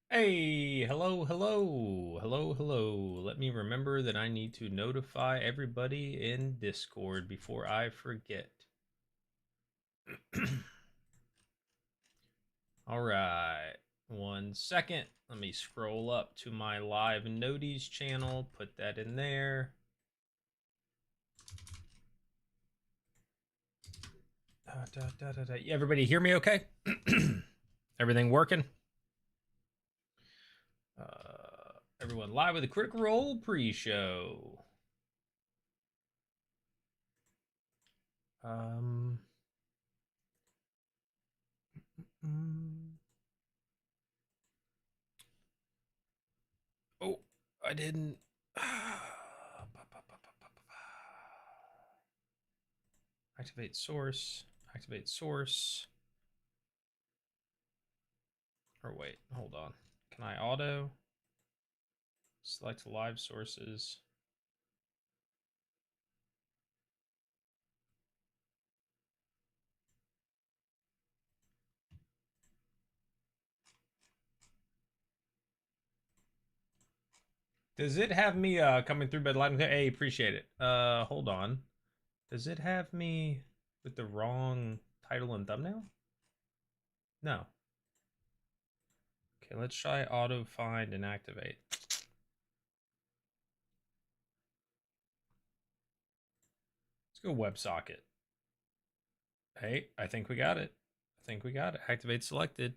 Hey, hello, hello, hello, hello. Let me remember that I need to notify everybody in Discord before I forget. All right, 1 second. Let me scroll up to my live noties channel, put that in there. Everybody hear me okay? Everything working? Everyone live with the Critical Role pre-show. Um, oh, I didn't. Activate source. Activate source. Or wait, hold on. Can I auto? Select live sources. Does it have me coming through bed live? Hey, appreciate it. Hold on. Does it have me with the wrong title and thumbnail? No. Okay, let's try auto find and activate. Let's go WebSocket. Hey, I think we got it. I think we got it. Activate selected.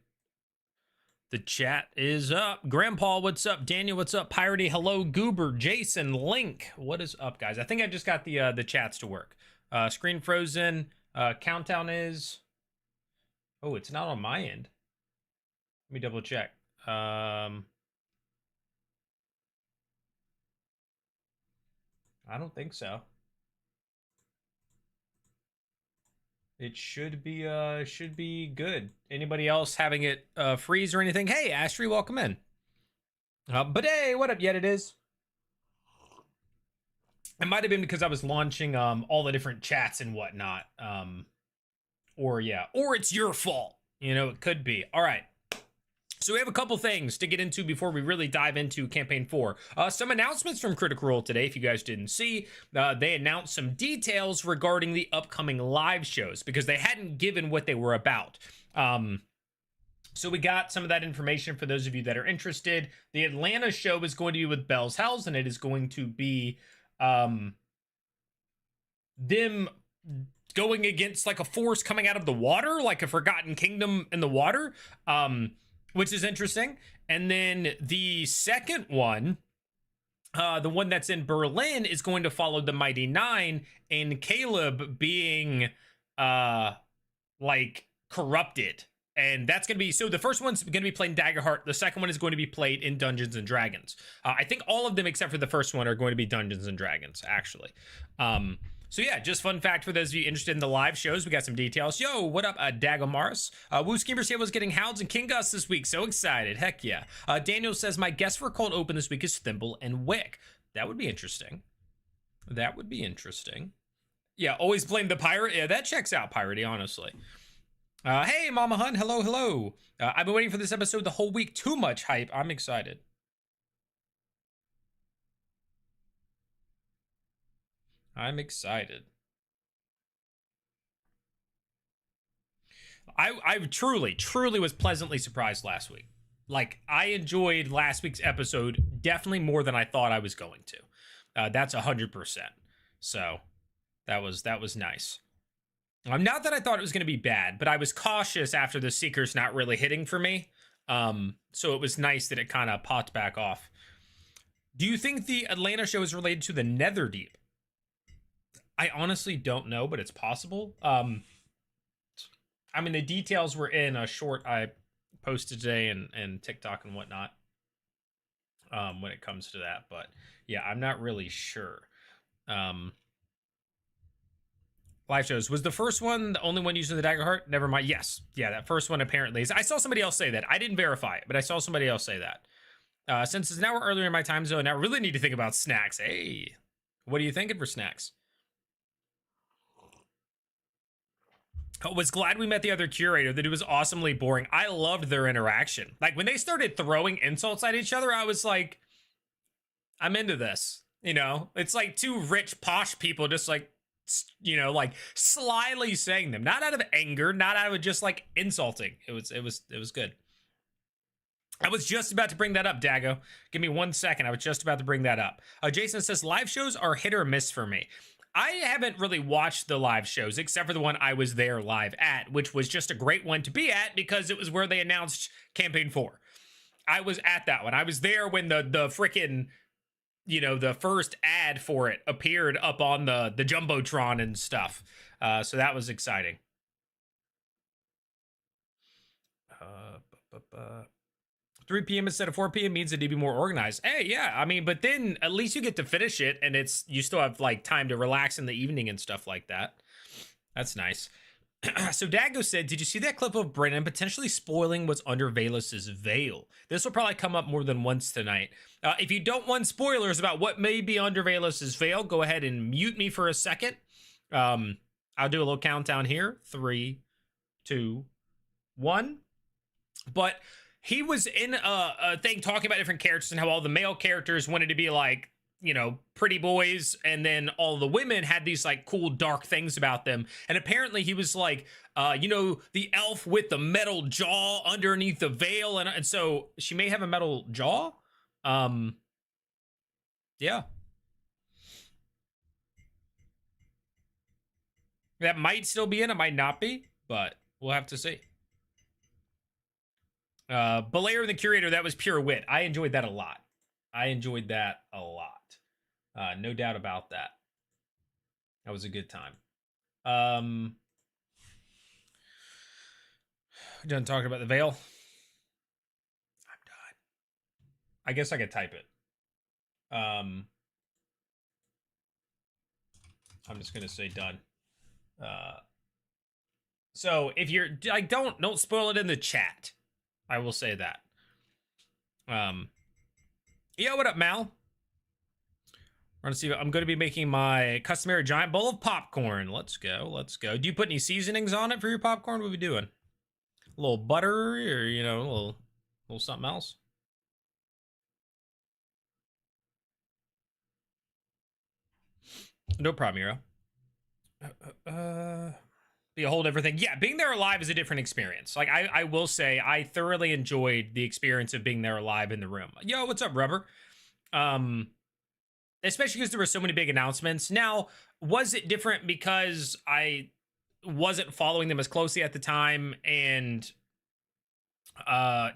The chat is up. Grandpa, what's up? Daniel, what's up? Piratey, hello. Goober, Jason, Link, what is up, guys? I think I just got the chats to work. Screen frozen. Countdown is. Oh, it's not on my end. Let me double check. I don't think so. It should be good. Anybody else having it freeze or anything? Hey, Astri, welcome in. But hey, what up? Yet it is. It might have been because I was launching all the different chats and whatnot. Or yeah, or it's your fault. You know, it could be. All right. So we have a couple things to get into before we really dive into campaign 4. Some announcements from Critical Role today. If you guys didn't see, they announced some details regarding the upcoming live shows because they hadn't given what they were about. So we got some of that information for those of you that are interested. The Atlanta show is going to be with Bell's House, and it is going to be them going against like a force coming out of the water, like a Forgotten Kingdom in the water, which is interesting. And then the second one, the one that's in Berlin, is going to follow the Mighty Nine and Caleb being like corrupted. And that's going to be, so the first one's going to be played in Daggerheart. The second one is going to be played in Dungeons and Dragons. I think all of them except for the first one are going to be Dungeons and Dragons, actually. So yeah, just fun fact for those of you interested in the live shows. We got some details. Yo, what up, Dagomars? Woo Schemer was getting Hounds and King Gus this week. So excited. Heck yeah. Daniel says, my guess for cold open this week is Thimble and Wick. That would be interesting. That would be interesting. Yeah, always blame the pirate. Yeah, that checks out, piratey, honestly. Hey, Mama Hun. Hello, hello. I've been waiting for this episode the whole week. Too much hype. I'm excited. I'm excited. I truly was pleasantly surprised last week. Like, I enjoyed last week's episode definitely more than I thought I was going to. That's 100%. So that was nice. Not that I thought it was going to be bad, but I was cautious after the Seekers not really hitting for me. So it was nice that it kind of popped back off. Do you think the Atlanta show is related to the Netherdeep? I honestly don't know, but it's possible. I mean, the details were in a short I posted today and TikTok and whatnot. When it comes to that, but yeah, I'm not really sure. Live shows, was the first one the only one using the Daggerheart? Never mind. Yes, yeah, that first one apparently is. I saw somebody else say that. I didn't verify it, but I saw somebody else say that. Since it's an hour earlier in my time zone, I really need to think about snacks. Hey, what are you thinking for snacks? I was glad we met the other curator. That it was awesomely boring. I loved their interaction. Like when they started throwing insults at each other, I was like, I'm into this. You know, it's like two rich posh people just like, you know, like slyly saying them, not out of anger, not out of just like insulting. It was good. I was just about to bring that up, Dago. Give me 1 second. I was just about to bring that up. Jason says live shows are hit or miss for me. I haven't really watched the live shows except for the one I was there live at, which was just a great one to be at because it was where they announced Campaign 4. I was at that one. I was there when the freaking, you know, the first ad for it appeared up on the Jumbotron and stuff. So that was exciting. 3 p.m. instead of 4 p.m. means it need to be more organized. Hey, yeah, I mean, but then at least you get to finish it, and it's you still have like time to relax in the evening and stuff like that. That's nice. So Dago said, did you see that clip of Brennan potentially spoiling what's under Veilos' veil? This will probably come up more than once tonight. If you don't want spoilers about what may be under Veilos' veil, go ahead and mute me for a second. I'll do a little countdown here. 3, 2, 1. But he was in a thing talking about different characters and how all the male characters wanted to be like, you know, pretty boys, and then all the women had these like cool dark things about them. And apparently he was like, you know, the elf with the metal jaw underneath the veil, and so she may have a metal jaw. Yeah, that might still be in. It might not be, but we'll have to see. Belair and the Curator, that was pure wit. I enjoyed that a lot. No doubt about that. That was a good time. Done talking about the veil. I'm done. I guess I could type it. I'm just gonna say done. So if you're like, don't spoil it in the chat. I will say that. Yo, what up, Mal? We're gonna see. I'm going to be making my customary giant bowl of popcorn. Let's go. Do you put any seasonings on it for your popcorn? What are we doing? A little butter, or you know, a little something else? No problem, Hero. Be a whole different thing. Yeah, being there alive is a different experience. Like I will say, I thoroughly enjoyed the experience of being there alive in the room. Yo, what's up, Rubber? Especially because there were so many big announcements. Now, was it different because I wasn't following them as closely at the time, and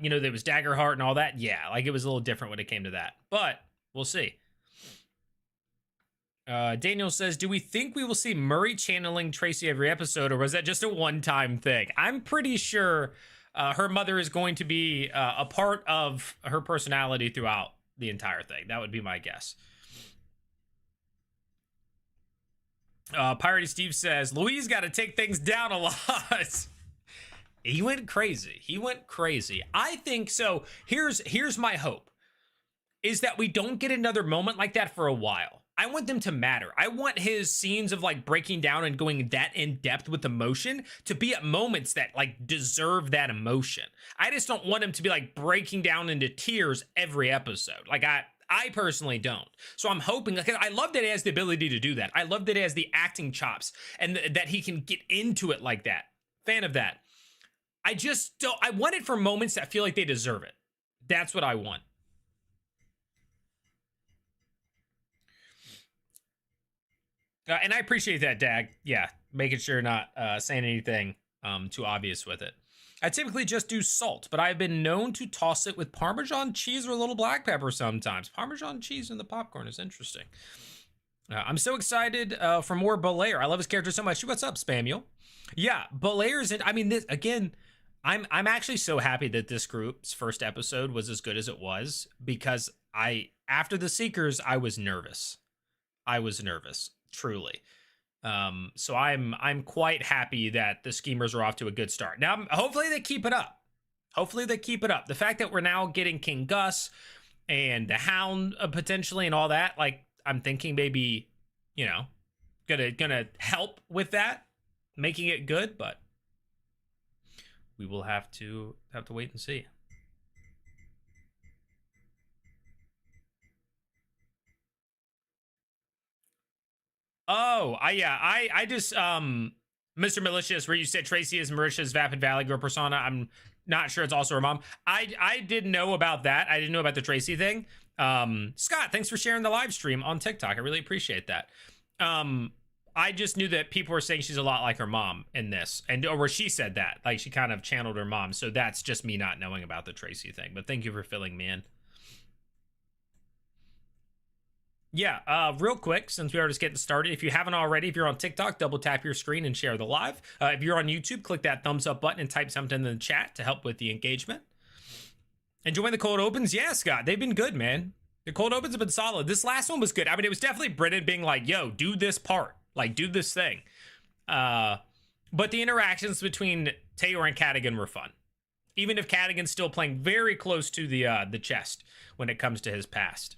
you know, there was Daggerheart and all that? Yeah, like it was a little different when it came to that. But we'll see. Daniel says, do we think we will see Murray channeling Tracy every episode, or was that just a one-time thing? I'm pretty sure her mother is going to be a part of her personality throughout the entire thing. That would be my guess. Pirate Steve says, Louise got to take things down a lot. He went crazy. I think so. Here's my hope, is that we don't get another moment like that for a while. I want them to matter. I want his scenes of like breaking down and going that in depth with emotion to be at moments that like deserve that emotion. I just don't want him to be like breaking down into tears every episode. Like I personally don't. So I'm hoping, because I love that he has the ability to do that. I love that he has the acting chops and that he can get into it like that. Fan of that. I just don't. I want it for moments that feel like they deserve it. That's what I want. And I appreciate that, Dag. Yeah, making sure not saying anything too obvious with it. I typically just do salt, but I've been known to toss it with Parmesan cheese or a little black pepper sometimes. Parmesan cheese in the popcorn is interesting. I'm so excited for more Belair. I love his character so much. What's up, Spamuel? Yeah, Belair's in. I mean, this again. I'm actually so happy that this group's first episode was as good as it was, because after the Seekers, I was nervous. Truly. So I'm quite happy that the Schemers are off to a good start. Now, hopefully they keep it up. The fact that we're now getting King Gus and the Hound potentially and all that, like, I'm thinking maybe, you know, gonna help with that, making it good. But we will have to wait and see. Oh, I just Mr. Malicious, where you said Tracy is Marisha's Vapid Valley girl persona. I'm not sure it's also her mom. I didn't know about that. I didn't know about the Tracy thing. Scott, thanks for sharing the live stream on TikTok. I really appreciate that. I just knew that people were saying she's a lot like her mom in this, and or where she said that, like she kind of channeled her mom. So that's just me not knowing about the Tracy thing. But thank you for filling me in. Yeah, real quick, since we are just getting started, if you haven't already, if you're on TikTok, double tap your screen and share the live. If you're on YouTube, click that thumbs up button and type something in the chat to help with the engagement. Enjoying the cold opens? Yeah, Scott, they've been good, man. The cold opens have been solid. This last one was good. I mean, it was definitely Brennan being like, yo, do this part. Like, do this thing. But the interactions between Taylor and Cadigan were fun. Even if Cadigan's still playing very close to the chest when it comes to his past.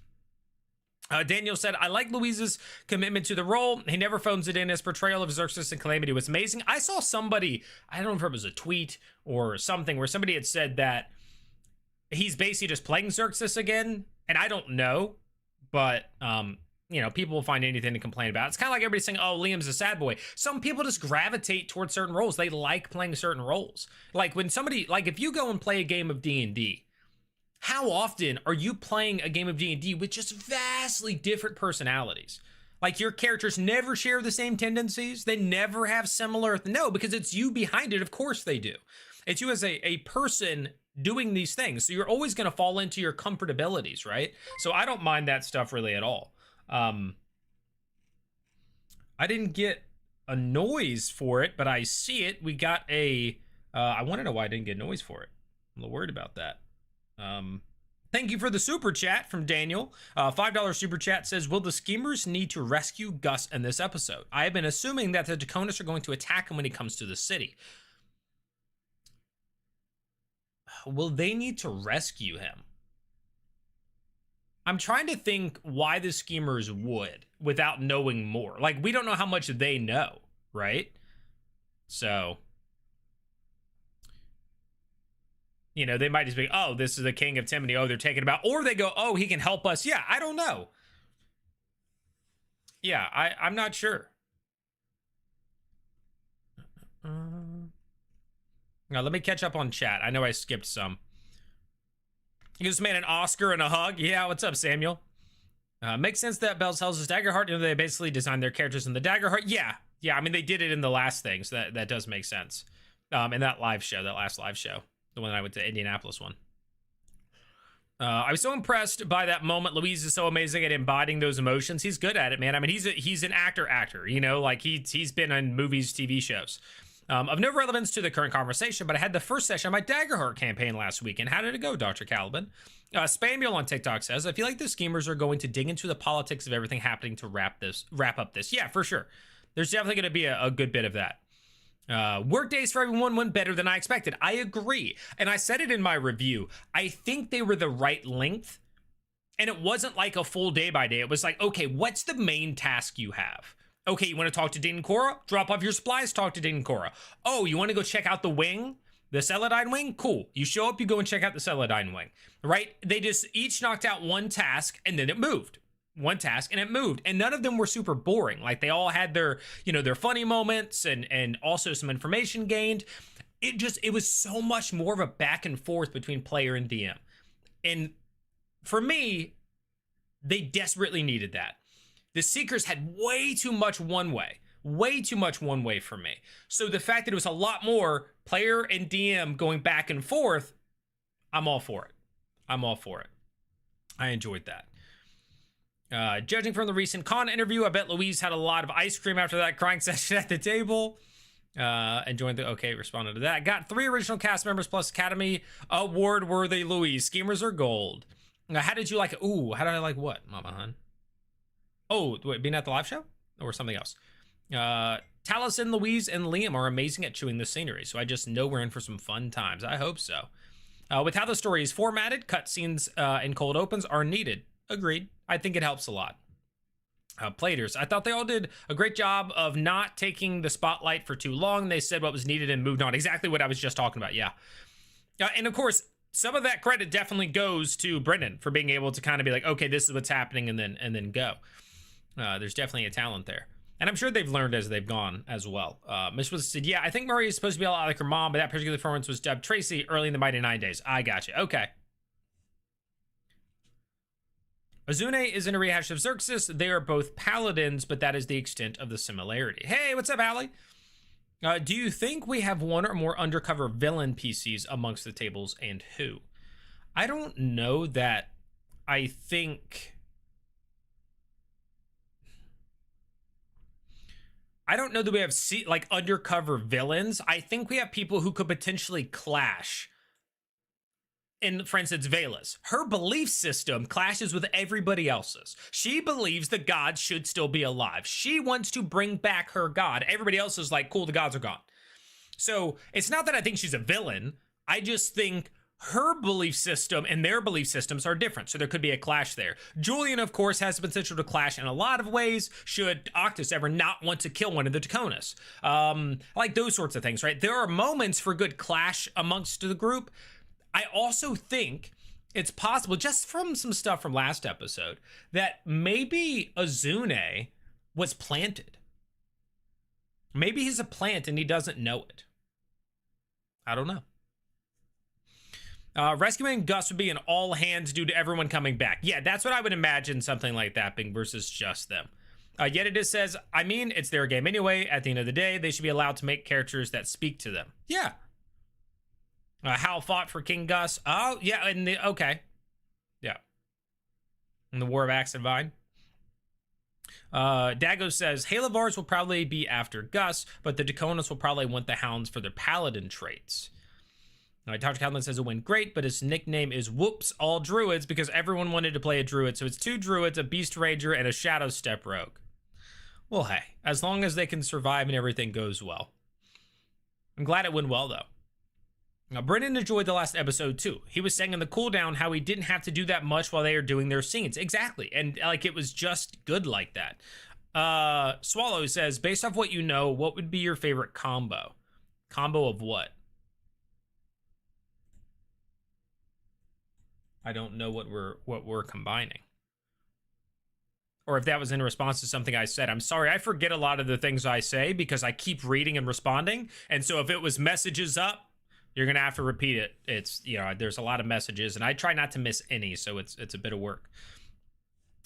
Daniel said, I like Louise's commitment to the role. He never phones it in. His portrayal of Xerxes and Calamity was amazing. I saw somebody, I don't know if it was a tweet or something, where somebody had said that he's basically just playing Xerxes again. And I don't know, but, you know, people will find anything to complain about. It's kind of like everybody saying, oh, Liam's a sad boy. Some people just gravitate towards certain roles. They like playing certain roles. Like when somebody, like if you go and play a game of D&D, how often are you playing a game of D&D with just vastly different personalities? Like your characters never share the same tendencies. They never have similar. No, because it's you behind it. Of course they do. It's you as a person doing these things. So you're always going to fall into your comfortabilities, right? So I don't mind that stuff really at all. I didn't get a noise for it, but I see it. We got a, I want to know why I didn't get noise for it. I'm a little worried about that. Thank you for the super chat from Daniel. $5 super chat says, will the schemers need to rescue Gus in this episode? I have been assuming that the Draconis are going to attack him when he comes to the city. Will they need to rescue him? I'm trying to think why the schemers would without knowing more. Like, we don't know how much they know, right? So, you know, they might just be, oh, this is the king of Timony. Oh, they're taking him out. Or they go, oh, he can help us. Yeah, I don't know. Yeah, I'm not sure. Now, let me catch up on chat. I know I skipped some. You just made an Oscar and a hug. Yeah, what's up, Samuel? Makes sense that Bells Hells is Daggerheart. You know, they basically designed their characters in the Daggerheart. Yeah, I mean, they did it in the last thing, so that does make sense. In that live show, that last live show. The one that I went to, Indianapolis one. I was so impressed by that moment. Louise is so amazing at embodying those emotions. He's good at it, man. I mean, he's an actor, you know, like he's been in movies, TV shows. Of no relevance to the current conversation, but I had the first session of my Daggerheart campaign last weekend. How did it go, Dr. Caliban? Spamuel on TikTok says, I feel like the schemers are going to dig into the politics of everything happening to wrap up this. Yeah, for sure. There's definitely going to be a good bit of that. Work days for everyone went better than I expected. I agree. And I said it in my review. I think they were the right length. And it wasn't like a full day by day. It was like, okay, what's the main task you have? Okay, you want to talk to Din and Cora? Drop off your supplies, talk to Din and Cora. Oh, you want to go check out the wing? The Celadine wing? Cool. You show up, you go and check out the Celadine wing, right? They just each knocked out one task and then it moved. One task and it moved. And none of them were super boring. Like they all had their, you know, their funny moments and also some information gained. It was so much more of a back and forth between player and DM. And for me, they desperately needed that. The Seekers had way too much one way for me. So the fact that it was a lot more player and DM going back and forth, I'm all for it. I enjoyed that. Judging from the recent con interview, I bet Louise had a lot of ice cream after that crying session at the table. Enjoying the okay, responded to that. Got 3 original cast members plus Academy Award worthy Louise. Schemers are gold. Now, how did you like it? Ooh, how did I like what, Mama Hun? Oh, wait, being at the live show? Or something else? Taliesin, Louise, and Liam are amazing at chewing the scenery, so I just know we're in for some fun times. I hope so. With how the story is formatted, cutscenes and cold opens are needed. Agreed. I think it helps a lot. Platers. I thought they all did a great job of not taking the spotlight for too long. They said what was needed and moved on. Exactly what I was just talking about. Yeah. And of course, some of that credit definitely goes to Brendan for being able to kind of be like, okay, this is what's happening, and then go. There's definitely a talent there. And I'm sure they've learned as they've gone as well. Miss Wilson said, yeah, I think Murray is supposed to be a lot like her mom, but that particular performance was dubbed Tracy early in the Mighty 9 Days. I got you. Okay. Azune is in a rehash of Xerxes. They are both paladins, but that is the extent of the similarity. Hey, what's up, Allie? Do you think we have one or more undercover villain PCs amongst the tables, and who? I don't know that. I don't know that we have like undercover villains. I think we have people who could potentially clash. In, for instance, Veilos, her belief system clashes with everybody else's. She believes the gods should still be alive. She wants to bring back her god. Everybody else is like, cool, the gods are gone. So it's not that I think she's a villain. I just think her belief system and their belief systems are different. So there could be a clash there. Julian, of course, has the potential to clash in a lot of ways should Octus ever not want to kill one of the Taconas. Like those sorts of things, right? There are moments for good clash amongst the group. I also think it's possible, just from some stuff from last episode, that maybe Azune was planted. Maybe he's a plant and he doesn't know it. I don't know. Rescuing Gus would be an all hands due to everyone coming back. Yeah, that's what I would imagine something like that being versus just them. Yet it says, I mean, it's their game anyway. At the end of the day, they should be allowed to make characters that speak to them. Yeah. Hal fought for King Gus. Oh, yeah, okay. Yeah. In the War of Axe and Vine. Dago says, Halavars will probably be after Gus, but the Daconas will probably want the Hounds for their paladin traits. Dr. Cowlin says it went great, but his nickname is Whoops All Druids because everyone wanted to play a druid, so it's 2 druids, a beast ranger, and a shadow step rogue. Well, hey, as long as they can survive and everything goes well. I'm glad it went well, though. Now, Brendan enjoyed the last episode too. He was saying in the cooldown how he didn't have to do that much while they are doing their scenes. Exactly. And like it was just good like that. Swallow says, based off what you know, what would be your favorite combo? Combo of what? I don't know what we're combining. Or if that was in response to something I said. I'm sorry, I forget a lot of the things I say because I keep reading and responding. And so if it was messages up, you're going to have to repeat it. It's, there's a lot of messages, and I try not to miss any, so it's a bit of work.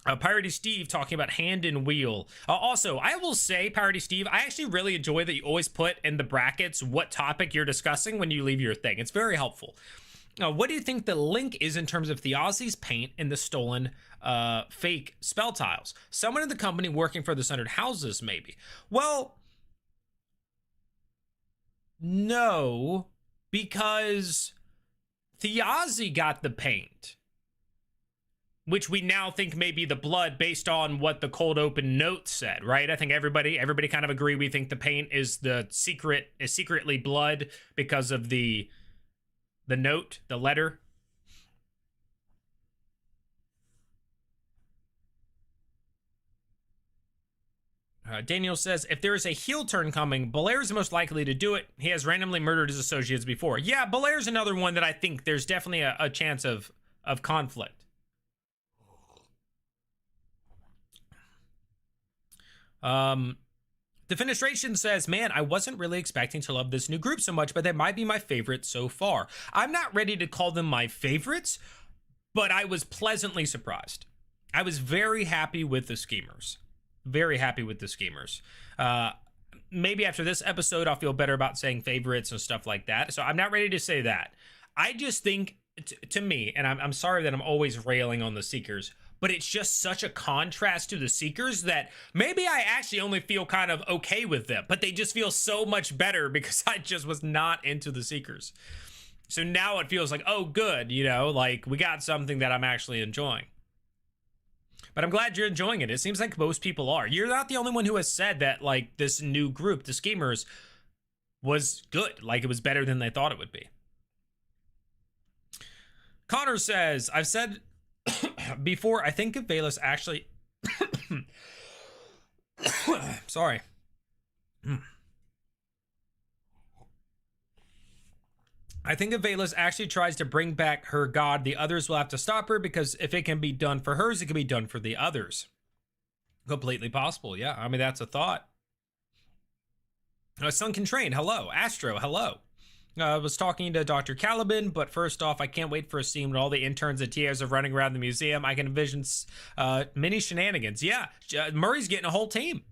Piratey Steve talking about hand and wheel. Also, I will say, Piratey Steve, I actually really enjoy that you always put in the brackets what topic you're discussing when you leave your thing. It's very helpful. What do you think the link is in terms of Theozi's paint and the stolen fake spell tiles? Someone in the company working for the Sundered Houses, maybe. Well, no, because Theozi got the paint, which we now think may be the blood based on what the cold open note said, right? I think everybody kind of agree. We think the paint is secretly blood because of the note, the letter. Daniel says, if there is a heel turn coming, Belair's the most likely to do it. He has randomly murdered his associates before. Yeah, Belair's another one that I think there's definitely a chance of conflict. Defenestration says, man, I wasn't really expecting to love this new group so much, but they might be my favorite so far. I'm not ready to call them my favorites, but I was pleasantly surprised. I was very happy with the Schemers. Very happy with the Schemers. Maybe after this episode, I'll feel better about saying favorites and stuff like that. So I'm not ready to say that. I just think, to me, and I'm sorry that I'm always railing on the Seekers, but it's just such a contrast to the Seekers that maybe I actually only feel kind of okay with them, but they just feel so much better because I just was not into the Seekers. So now it feels like, oh, good, like we got something that I'm actually enjoying. But I'm glad you're enjoying it. It seems like most people are. You're not the only one who has said that, like, this new group, the Schemers, was good. Like, it was better than they thought it would be. Connor says, I've said before, I think if Veilos actually... Sorry. I think if Veilos actually tries to bring back her god, the others will have to stop her, because if it can be done for hers, it can be done for the others. Completely possible, yeah. I mean, that's a thought. Sunken Train, hello. Astro, hello. I was talking to Dr. Caliban, but first off, I can't wait for a scene when all the interns and TAs are running around the museum. I can envision mini shenanigans. Yeah, Murray's getting a whole team.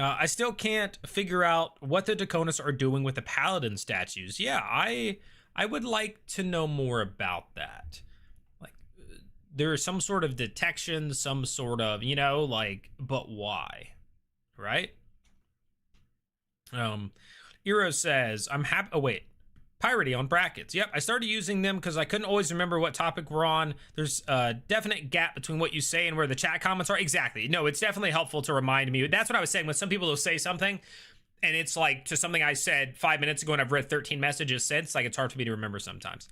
I still can't figure out what the Daconas are doing with the Paladin statues. Yeah, I would like to know more about that. Like, there's some sort of detection, some sort of, you know, like, but why? Right? Eero says, I'm happy. Oh, wait. Piratey on brackets. Yep, I started using them because I couldn't always remember what topic we're on. There's a definite gap between what you say and where the chat comments are. Exactly. No, it's definitely helpful to remind me. That's what I was saying. When some people will say something and it's like to something I said 5 minutes ago and I've read 13 messages since, like, it's hard for me to remember sometimes.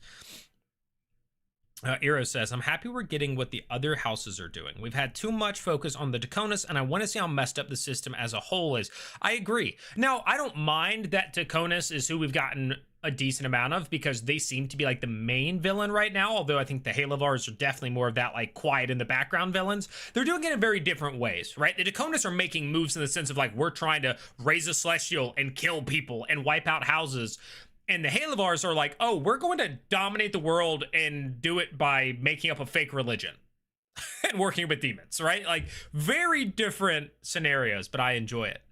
Eero says, I'm happy we're getting what the other houses are doing. We've had too much focus on the Daconas, and I want to see how messed up the system as a whole is. I agree. Now, I don't mind that Daconas is who we've gotten a decent amount of, because they seem to be like the main villain right now, although I think the Halovars are definitely more of that like quiet in the background villains. They're doing it in very different ways, right? The Daconas are making moves in the sense of like, we're trying to raise a celestial and kill people and wipe out houses. And the Halovars are like, oh, we're going to dominate the world and do it by making up a fake religion and working with demons, right? Like, very different scenarios, but I enjoy it.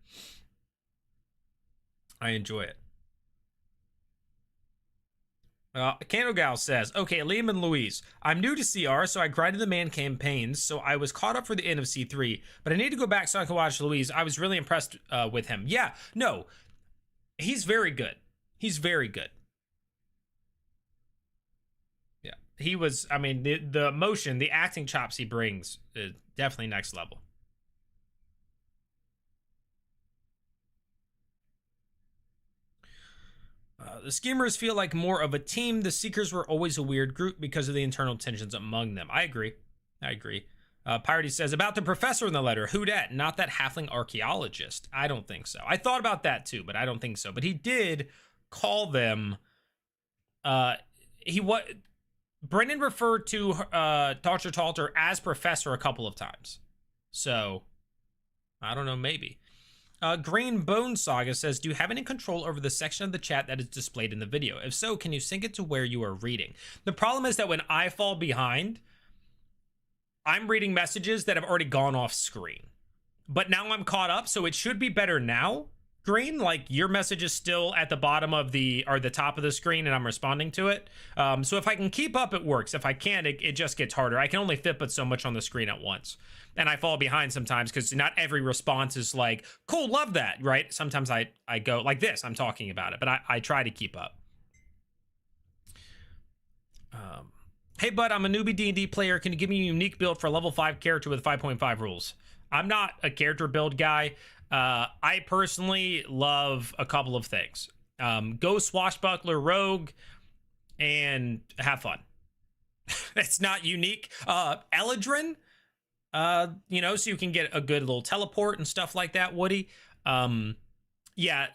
Candlegal says, okay, Liam and Louise, I'm new to CR, so I grinded the man campaigns, so I was caught up for the end of C3, but I need to go back so I can watch Louise. I was really impressed with him. Yeah, no, he's very good. He's very good. Yeah, he was, I mean, the emotion, the acting chops he brings is definitely next level. The schemers feel like more of a team. The seekers were always a weird group because of the internal tensions among them. I agree. Piratey says, about the professor in the letter, who dat? Not that halfling archaeologist. I don't think so. I thought about that too, but I don't think so. But he did call them, Brennan referred to Dr. Talter as professor a couple of times. So, I don't know, maybe. Green Bone Saga says, do you have any control over the section of the chat that is displayed in the video? If so, can you sync it to where you are reading? The problem is that when I fall behind, I'm reading messages that have already gone off screen. But now I'm caught up, so it should be better now, Green. Like, your message is still at the bottom of the, or the top of the screen, and I'm responding to it. So if I can keep up, it works. If I can't, it just gets harder. I can only fit but so much on the screen at once. And I fall behind sometimes because not every response is like, cool, love that, right? Sometimes I go like this, I'm talking about it, but I try to keep up. Hey, bud, I'm a newbie D&D player. Can you give me a unique build for a level 5 character with 5.5 rules? I'm not a character build guy. I personally love a couple of things. Go swashbuckler rogue and have fun. It's not unique. Eladrin, you know, so you can get a good little teleport and stuff like that, Woody. Yeah,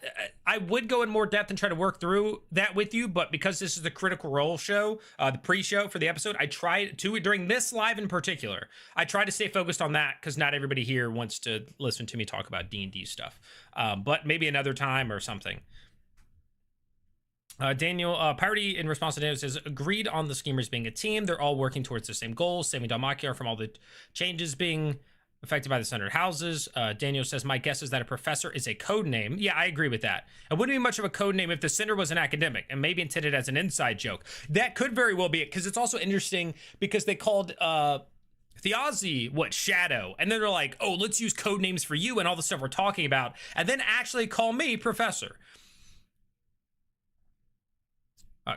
I would go in more depth and try to work through that with you, but because this is the Critical Role show, the pre-show for the episode, I tried to, during this live in particular, I try to stay focused on that because not everybody here wants to listen to me talk about D&D stuff. But maybe another time or something. Daniel, Party in response to Daniel says, agreed on the schemers being a team. They're all working towards the same goals, saving Dalmakiar from all the changes being affected by the Sundered Houses. Daniel says, my guess is that a professor is a code name. Yeah, I agree with that. It wouldn't be much of a code name if the Cinder was an academic and maybe intended as an inside joke. That could very well be it, because it's also interesting because they called Thiazi, Shadow? And then they're like, oh, let's use code names for you and all the stuff we're talking about, and then actually call me Professor.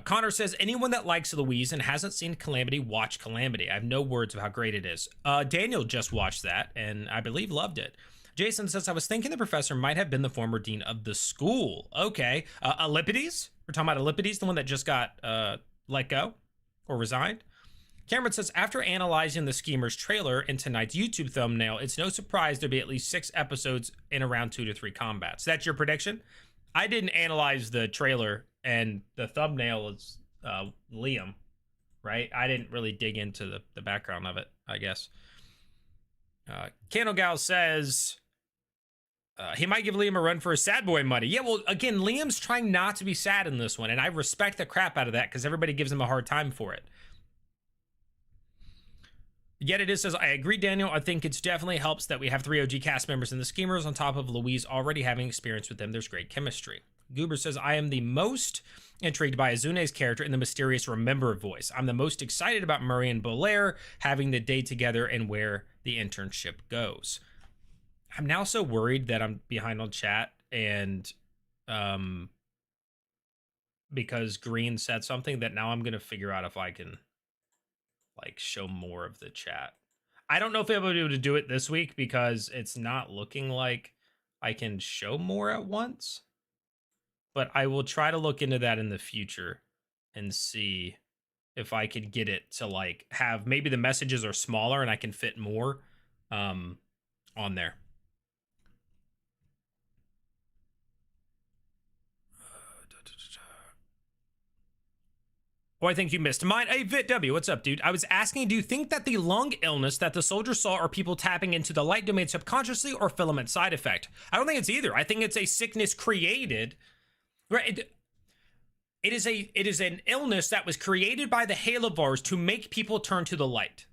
Connor says, anyone that likes Louise and hasn't seen Calamity, watch Calamity. I have no words of how great it is. Daniel just watched that and I believe loved it. Jason says, I was thinking the professor might have been the former dean of the school. Okay. Euripides? We're talking about Euripides, the one that just got let go or resigned. Cameron says, after analyzing the Schemers trailer in tonight's YouTube thumbnail, it's no surprise there'll be at least 6 episodes in around 2 to 3 combats. That's your prediction? I didn't analyze the trailer, and the thumbnail is Liam, right? I didn't really dig into the background of it, I guess. Candlegal says he might give Liam a run for his sad boy money. Yeah, well, again, Liam's trying not to be sad in this one, and I respect the crap out of that because everybody gives him a hard time for it. Yet it is says, I agree, Daniel. I think it's definitely helps that we have 3 OG cast members in the Schemers on top of Louise already having experience with them. There's great chemistry. Goober says, I am the most intrigued by Azune's character in the mysterious Remember voice. I'm the most excited about Murray and Belair having the day together and where the internship goes. I'm now so worried that I'm behind on chat and because Green said something that now I'm going to figure out if I can like show more of the chat. I don't know if I'll be able to do it this week because it's not looking like I can show more at once, but I will try to look into that in the future and see if I could get it to like have maybe the messages are smaller and I can fit more on there. Oh, I think you missed mine. Hey, Vit W, what's up, dude? I was asking, do you think that the lung illness that the soldiers saw are people tapping into the light domain subconsciously or filament side effect? I don't think it's either. I think it's a sickness created, right? It is an illness that was created by the Halovars to make people turn to the light,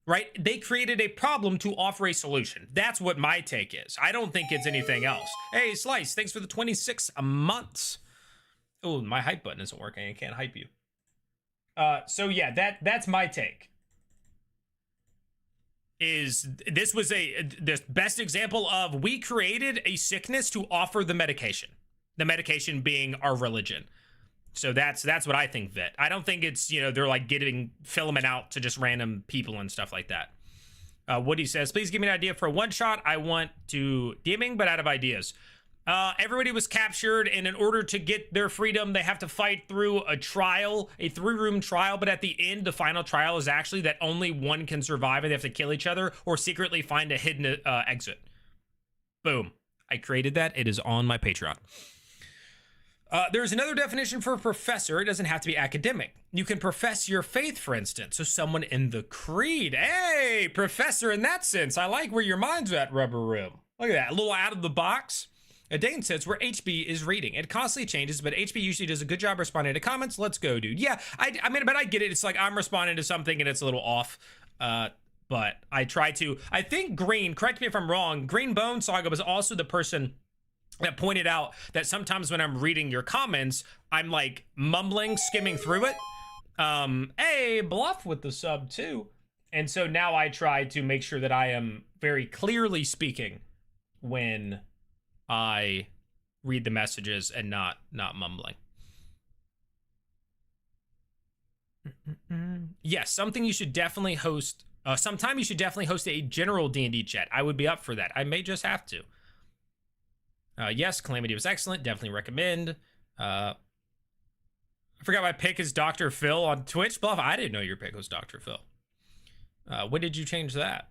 right? They created a problem to offer a solution. That's what my take is. I don't think it's anything else. Hey, Slice, thanks for the 26 months. Oh, my hype button isn't working. I can't hype you. So yeah, that's my take. Is this was the best example of we created a sickness to offer the medication being our religion. So that's what I think, Vit. I don't think it's, you know, they're like getting filament out to just random people and stuff like that. Woody says, please give me an idea for a one shot. I want to DMing, but out of ideas. Everybody was captured, and in order to get their freedom, they have to fight through a trial, a 3-room trial, but at the end, the final trial is actually that only one can survive, and they have to kill each other or secretly find a hidden exit. Boom. I created that. It is on my Patreon. There's another definition for a professor. It doesn't have to be academic. You can profess your faith, for instance. So someone in the creed. Hey, professor in that sense. I like where your mind's at, Rubber Room. Look at that. A little out of the box. Dane says where HB is reading. It constantly changes, but HB usually does a good job responding to comments. Let's go, dude. Yeah, I mean, but I get it. It's like I'm responding to something and it's a little off. But I try to. I think Green, correct me if I'm wrong, Green Bone Saga was also the person that pointed out that sometimes when I'm reading your comments, I'm like mumbling, skimming through it. Hey, Bluff with the sub too. And so now I try to make sure that I am very clearly speaking when I read the messages and not mumbling. Yes, something you should definitely host. Sometime you should definitely host a general D&D chat. I would be up for that. I may just have to. Yes, Calamity was excellent. Definitely recommend. I forgot my pick is Dr. Phil on Twitch. Bluff, I didn't know your pick was Dr. Phil. When did you change that?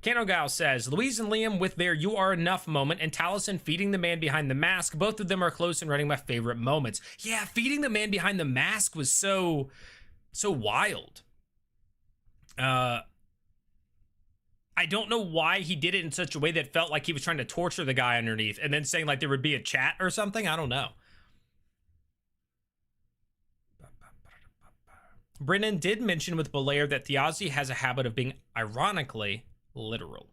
Canogal says, Louise and Liam with their you are enough moment and Taliesin feeding the man behind the mask. Both of them are close in running my favorite moments. Yeah, feeding the man behind the mask was so wild. I don't know why he did it in such a way that felt like he was trying to torture the guy underneath and then saying like there would be a chat or something. I don't know. Brennan did mention with Belair that Thiazi has a habit of being ironically literal.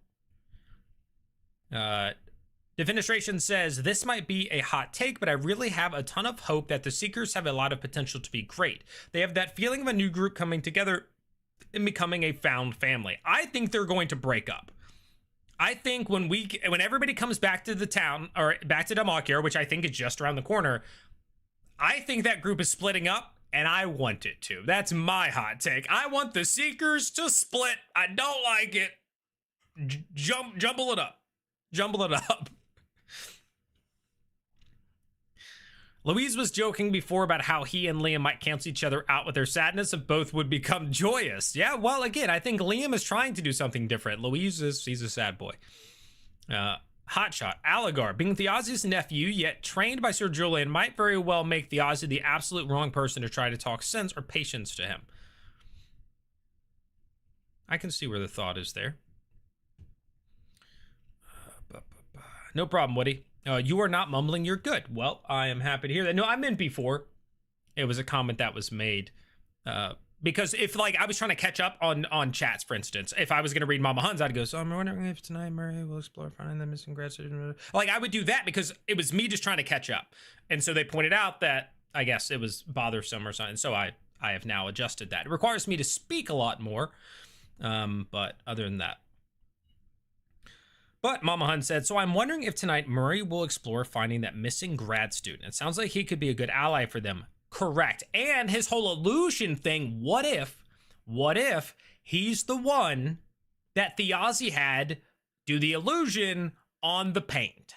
Defenestration says, this might be a hot take, but I really have a ton of hope that the Seekers have a lot of potential to be great. They have that feeling of a new group coming together and becoming a found family. I think they're going to break up. I think when everybody comes back to the town, or back to Damakier, which I think is just around the corner, I think that group is splitting up, and I want it to. That's my hot take. I want the Seekers to split. I don't like it. Jumble it up. Jumble it up. Louise was joking before about how he and Liam might cancel each other out with their sadness if both would become joyous. Yeah, well, again, I think Liam is trying to do something different. Louise he's a sad boy. Hotshot, Alligar, being Theozi's nephew, yet trained by Sir Julian, might very well make Theozi the absolute wrong person to try to talk sense or patience to him. I can see where the thought is there. No problem, Woody. You are not mumbling, you're good. Well, I am happy to hear that. No, I meant before. It was a comment that was made. Because if, like, I was trying to catch up on chats, for instance, if I was going to read Mama Huns, I'd go, so I'm wondering if tonight Murray will explore finding the missing grad student. Like, I would do that because it was me just trying to catch up. And so they pointed out that, I guess, it was bothersome or something. So I have now adjusted that. It requires me to speak a lot more. But other than that. But Mama Hun said, so I'm wondering if tonight Murray will explore finding that missing grad student. It sounds like he could be a good ally for them. Correct. And his whole illusion thing, what if he's the one that Theozi had do the illusion on the paint?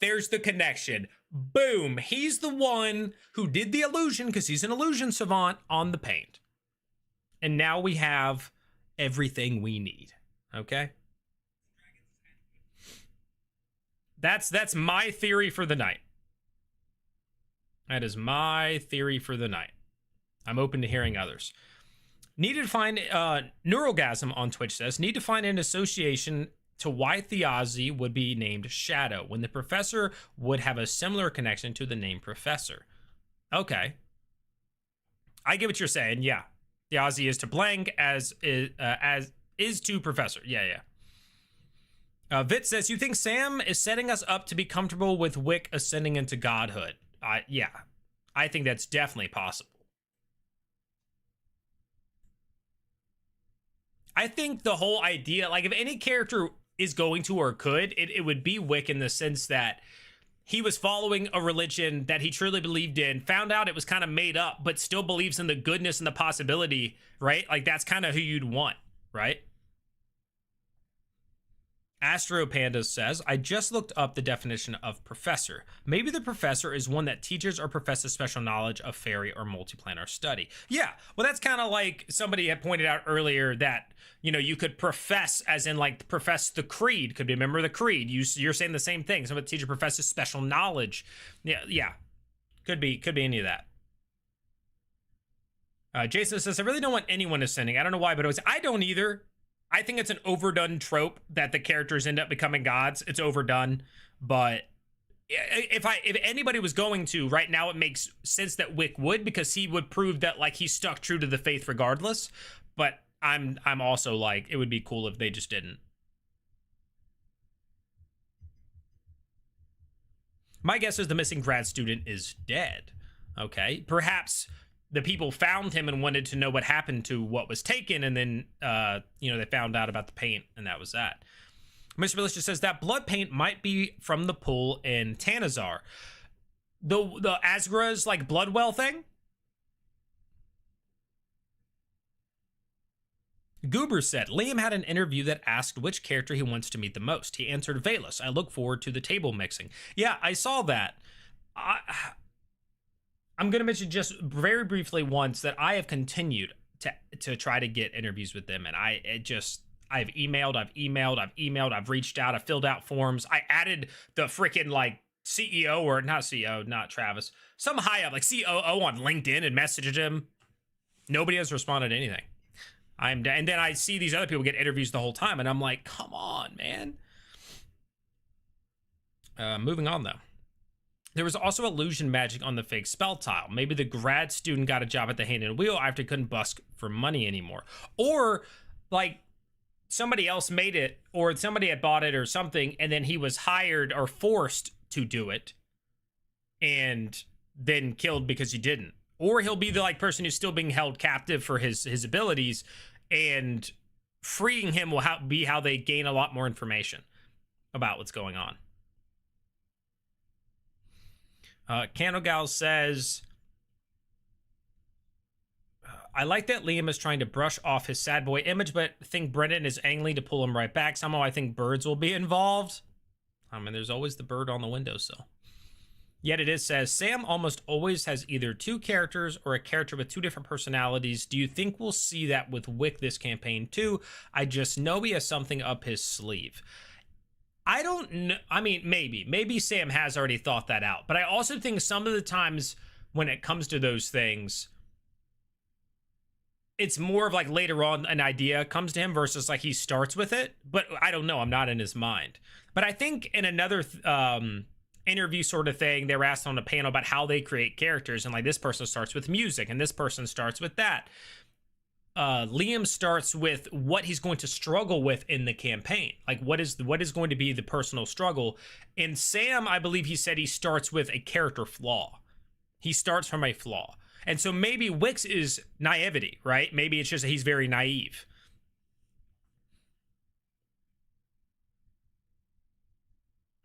There's the connection. Boom. He's the one who did the illusion because he's an illusion savant on the paint. And now we have everything we need. Okay? That's my theory for the night. That is my theory for the night. I'm open to hearing others. Needed to find, Neurogasm on Twitch says, need to find an association to why Theozi would be named Shadow, when the professor would have a similar connection to the name Professor. Okay. I get what you're saying, yeah. Theozi is to blank as is to Professor. Yeah. Vit says, you think Sam is setting us up to be comfortable with Wick ascending into godhood? Yeah, I think that's definitely possible. I think the whole idea, like if any character is going to or could, it would be Wick in the sense that he was following a religion that he truly believed in, found out it was kind of made up, but still believes in the goodness and the possibility, right? Like that's kind of who you'd want, right? Astro Panda says, I just looked up the definition of professor. Maybe the professor is one that teaches or professes special knowledge of fairy or multiplanar study. Yeah, well, that's kind of like somebody had pointed out earlier that, you know, you could profess as in like profess the creed, could be a member of the creed. You're saying the same thing. Some of the teacher professes special knowledge. Yeah. Could be any of that. Jason says, I really don't want anyone ascending. I don't know why, but I don't either. I think it's an overdone trope that the characters end up becoming gods. It's overdone, but if anybody was going to right now, it makes sense that Wick would, because he would prove that like he stuck true to the faith regardless. But I'm also like, it would be cool if they just didn't. My guess is the missing grad student is dead. Okay, perhaps the people found him and wanted to know what happened to what was taken, and then, they found out about the paint, and that was that. Mr. Malicious says that blood paint might be from the pool in Tanazar. The Azra's, like, blood well thing? Goober said, Liam had an interview that asked which character he wants to meet the most. He answered Veilos. I look forward to the table mixing. Yeah, I saw that. I'm going to mention just very briefly once that I have continued to try to get interviews with them. And I've emailed, I've reached out, I've filled out forms. I added the freaking like CEO or not CEO, not Travis, some high up like COO on LinkedIn and messaged him. Nobody has responded to anything. And then I see these other people get interviews the whole time. And I'm like, come on, man. Moving on though. There was also illusion magic on the fake spell tile. Maybe the grad student got a job at the Hand and Wheel after he couldn't busk for money anymore. Or, like, somebody else made it, or somebody had bought it or something, and then he was hired or forced to do it, and then killed because he didn't. Or he'll be the, like, person who's still being held captive for his abilities, and freeing him will be how they gain a lot more information about what's going on. Canogal says, I like that Liam is trying to brush off his sad boy image, but think Brendan is angling to pull him right back. Somehow I think birds will be involved. I mean, there's always the bird on the windowsill. Yet it is says, Sam almost always has either two characters or a character with two different personalities. Do you think we'll see that with Wick this campaign too? I just know he has something up his sleeve. I don't know. I mean, maybe Sam has already thought that out. But I also think some of the times when it comes to those things, it's more of like later on an idea comes to him versus like he starts with it. But I don't know. I'm not in his mind. But I think in another interview sort of thing, they were asked on a panel about how they create characters. And like this person starts with music and this person starts with that. Liam starts with what he's going to struggle with in the campaign. Like what is going to be the personal struggle. And Sam, I believe he said he starts with a character flaw. He starts from a flaw. And so maybe Wix is naivety, right? Maybe it's just that he's very naive.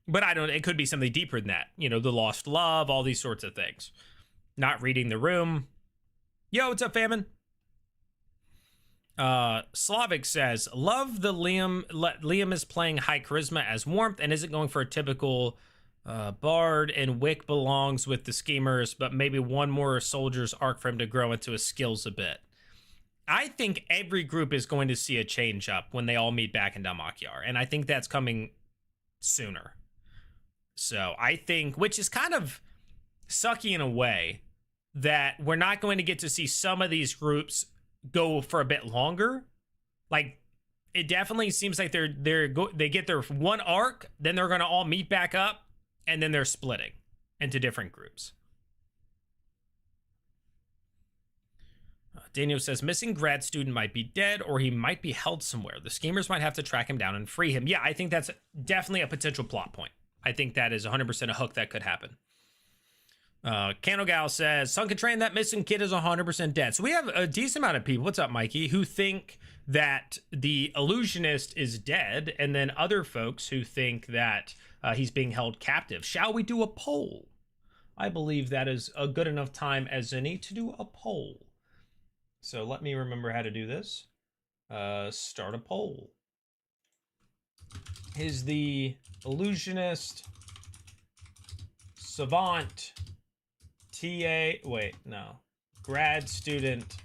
But I don't, it could be something deeper than that. You know, the lost love, all these sorts of things. Not reading the room. Yo, what's up, Famine? Slavic says, love the Liam is playing high charisma as warmth and isn't going for a typical bard, and Wick belongs with the schemers, but maybe one more soldier's arc for him to grow into his skills a bit. I think every group is going to see a change up when they all meet back in Damakyar, and I think that's coming sooner. So I think, which is kind of sucky in a way, that we're not going to get to see some of these groups go for a bit longer. Like it definitely seems like they get their one arc, then they're going to all meet back up, and then they're splitting into different groups. Daniel says, missing grad student might be dead or he might be held somewhere. The schemers might have to track him down and free him. Yeah, I think that's definitely a potential plot point. I think that is 100% a hook that could happen. Canogal says, Sunken Train, that missing kid is 100% dead. So we have a decent amount of people, what's up, Mikey, who think that the illusionist is dead, and then other folks who think that he's being held captive. Shall we do a poll? I believe that is a good enough time as any to do a poll. So let me remember how to do this. Start a poll. Is the illusionist, savant, TA, wait, no, grad student,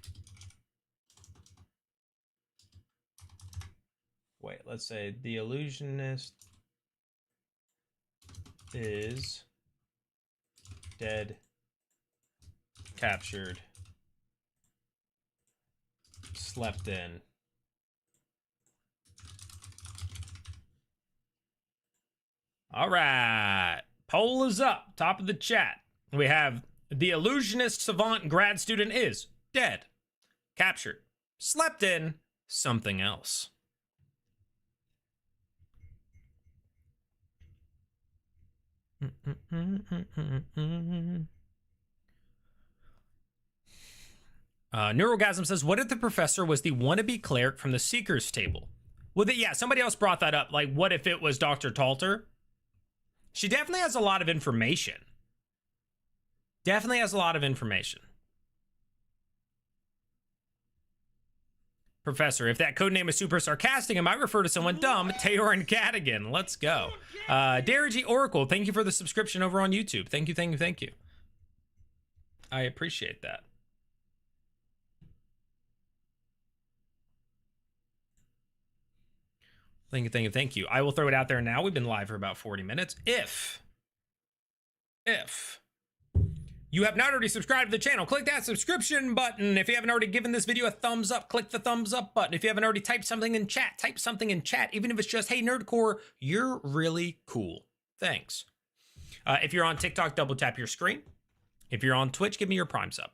wait, let's say the illusionist is dead, captured, slept in. All right, poll is up, top of the chat. We have the illusionist savant grad student is dead, captured, slept in, something else. Neurogasm says, what if the professor was the wannabe cleric from the Seeker's Table? Well, yeah, somebody else brought that up. Like, what if it was Dr. Talter? She definitely has a lot of information. Definitely has a lot of information. Professor, if that codename is super sarcastic, it might refer to someone dumb. Taorin Cadigan. Let's go. Darigi Oracle, thank you for the subscription over on YouTube. Thank you, thank you, thank you. I appreciate that. Thank you, thank you, thank you. I will throw it out there now. We've been live for about 40 minutes. If you have not already subscribed to the channel, click that subscription button. If you haven't already given this video a thumbs up, click the thumbs up button. If you haven't already typed something in chat, type something in chat. Even if it's just, hey, NERDCORE, you're really cool. Thanks. If you're on TikTok, double tap your screen. If you're on Twitch, give me your Prime sub.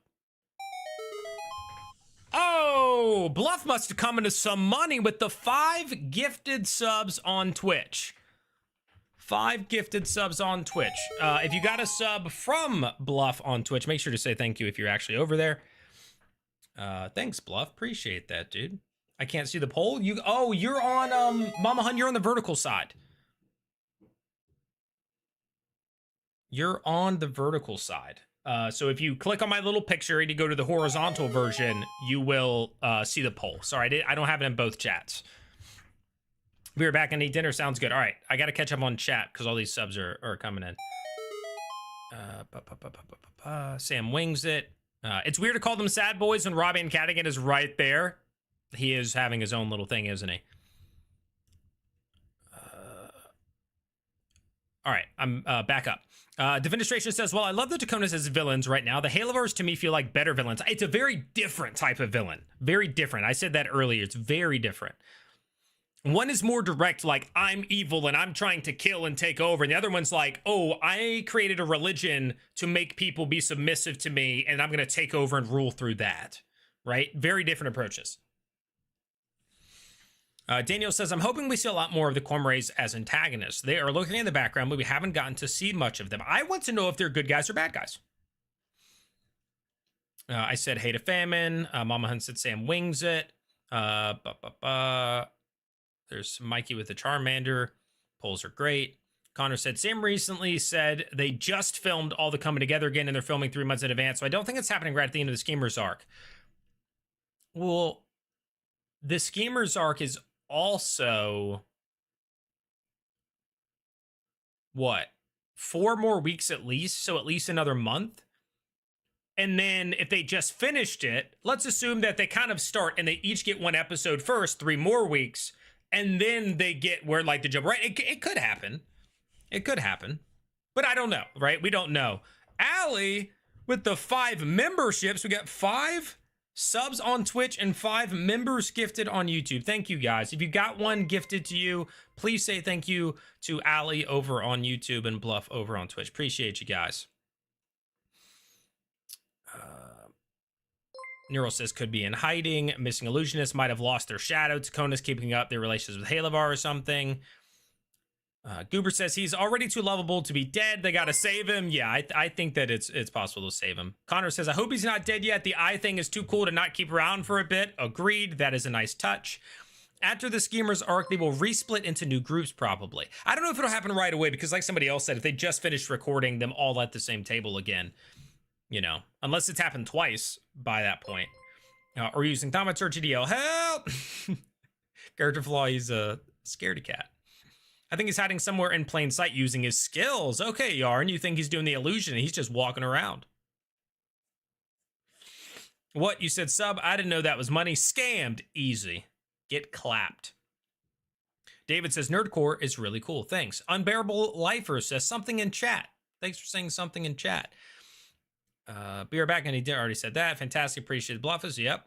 Oh, Bluff must have come into some money with the 5 gifted subs on Twitch. 5 gifted subs on Twitch. If you got a sub from Bluff on Twitch, make sure to say thank you if you're actually over there. Thanks, Bluff. Appreciate that, dude. I can't see the poll. You're on, Mama Hun, you're on the vertical side. You're on the vertical side. So if you click on my little picture and you go to the horizontal version, you will see the poll. Sorry, I don't have it in both chats. We were back and eat dinner. Sounds good. All right, I got to catch up on chat because all these subs are coming in. Sam wings it. It's weird to call them sad boys when Robbie and Cadigan is right there. He is having his own little thing, isn't he? All right, I'm back up. Defenestration says, well, I love the Dakotas as villains right now. The Halovars to me feel like better villains. It's a very different type of villain. Very different. I said that earlier. It's very different. One is more direct, like, I'm evil and I'm trying to kill and take over. And the other one's like, oh, I created a religion to make people be submissive to me and I'm going to take over and rule through that. Right? Very different approaches. Daniel says, I'm hoping we see a lot more of the Cormorants as antagonists. They are looking in the background, but we haven't gotten to see much of them. I want to know if they're good guys or bad guys. I said, hate a famine. Mama Hunt said, Sam wings it. There's Mikey with the Charmander. Polls are great. Connor said, Sam recently said they just filmed all the coming together again and they're filming 3 months in advance. So I don't think it's happening right at the end of the Schemers arc. Well, the Schemers arc is also what? 4 more weeks at least. So at least another month. And then if they just finished it, let's assume that they kind of start and they each get 1 episode first, 3 more weeks. And then they get where like the jump, right? It could happen. It could happen. But I don't know, right? We don't know. Allie, with the 5 memberships, we got 5 subs on Twitch and 5 members gifted on YouTube. Thank you, guys. If you got one gifted to you, please say thank you to Allie over on YouTube and Bluff over on Twitch. Appreciate you guys. Neural says could be in hiding. Missing illusionists might have lost their shadow. Takona's keeping up their relations with Halavar or something. Goober says he's already too lovable to be dead. They gotta save him. Yeah, I think that it's possible to save him. Connor says, I hope he's not dead yet. The eye thing is too cool to not keep around for a bit. Agreed. That is a nice touch. After the Schemers arc, they will resplit into new groups probably. I don't know if it'll happen right away because like somebody else said, if they just finished recording them all at the same table again, you know, unless it's happened twice by that point. Or using thaumaturgy to yell, help! Character flaw, he's a scaredy cat. I think he's hiding somewhere in plain sight using his skills. Okay, Yarn, you think he's doing the illusion and he's just walking around. What? You said sub? I didn't know that was money. Scammed. Easy. Get clapped. David says, Nerdcore is really cool. Thanks. Unbearable Lifer says something in chat. Thanks for saying something in chat. Be right back, and he already said that. Fantastic, appreciate the bluffers. Yep.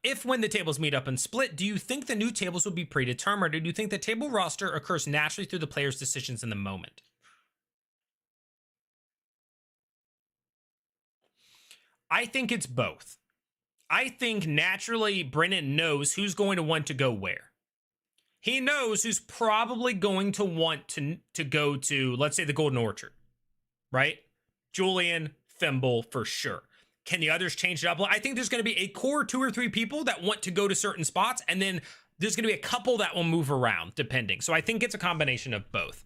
If when the tables meet up and split, do you think the new tables will be predetermined, or do you think the table roster occurs naturally through the players' decisions in the moment? I think it's both. I think naturally Brennan knows who's going to want to go where. He knows who's probably going to want to go to, let's say, the Golden Orchard, right? Julian, Thimble, for sure. Can the others change it up? Well, I think there's going to be a core 2 or 3 people that want to go to certain spots, and then there's going to be a couple that will move around, depending. So I think it's a combination of both.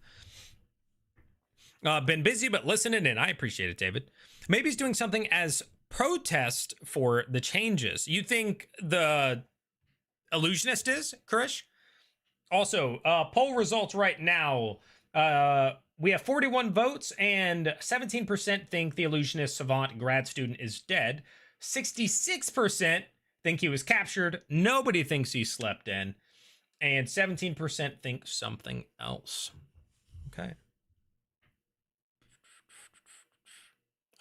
Been busy, but listening in. I appreciate it, David. Maybe he's doing something as protest for the changes. You think the illusionist is, Krish? Also, poll results right now. We have 41 votes, and 17% think the illusionist savant grad student is dead. 66% think he was captured. Nobody thinks he slept in. And 17% think something else. Okay.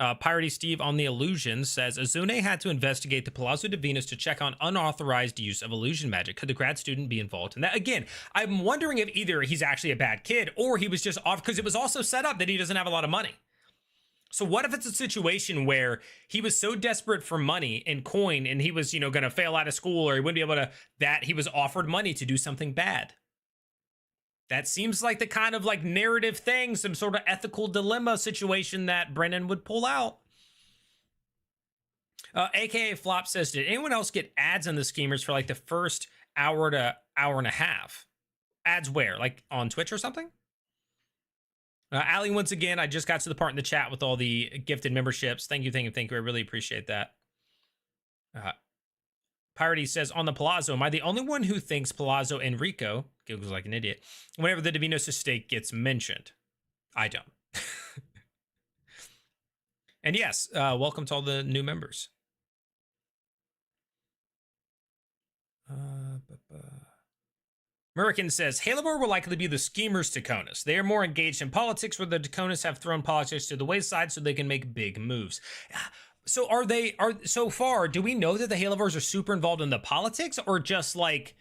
Piratey Steve on the illusion says, Azune had to investigate the Palazzo de Venus to check on unauthorized use of illusion magic. Could the grad student be involved in that? Again, I'm wondering if either he's actually a bad kid or he was just off, because it was also set up that he doesn't have a lot of money. So what if it's a situation where he was so desperate for money and coin and he was, going to fail out of school, or he wouldn't be able to, that he was offered money to do something bad? That seems like the kind of narrative thing, some sort of ethical dilemma situation that Brennan would pull out. AKA Flop says, did anyone else get ads on the Schemers for the first hour to hour and a half? Ads where? On Twitch or something? Ali, once again, I just got to the part in the chat with all the gifted memberships. Thank you. I really appreciate that. Piratey says, on the Palazzo, am I the only one who thinks Palazzo Enrico giggles like an idiot whenever the Divinos estate gets mentioned? I don't. And yes, welcome to all the new members. Murican says, Halivor will likely be the schemers Taconis. They are more engaged in politics, where the Taconis have thrown politics to the wayside so they can make big moves. So so far, do we know that the Halivors are super involved in the politics, or just like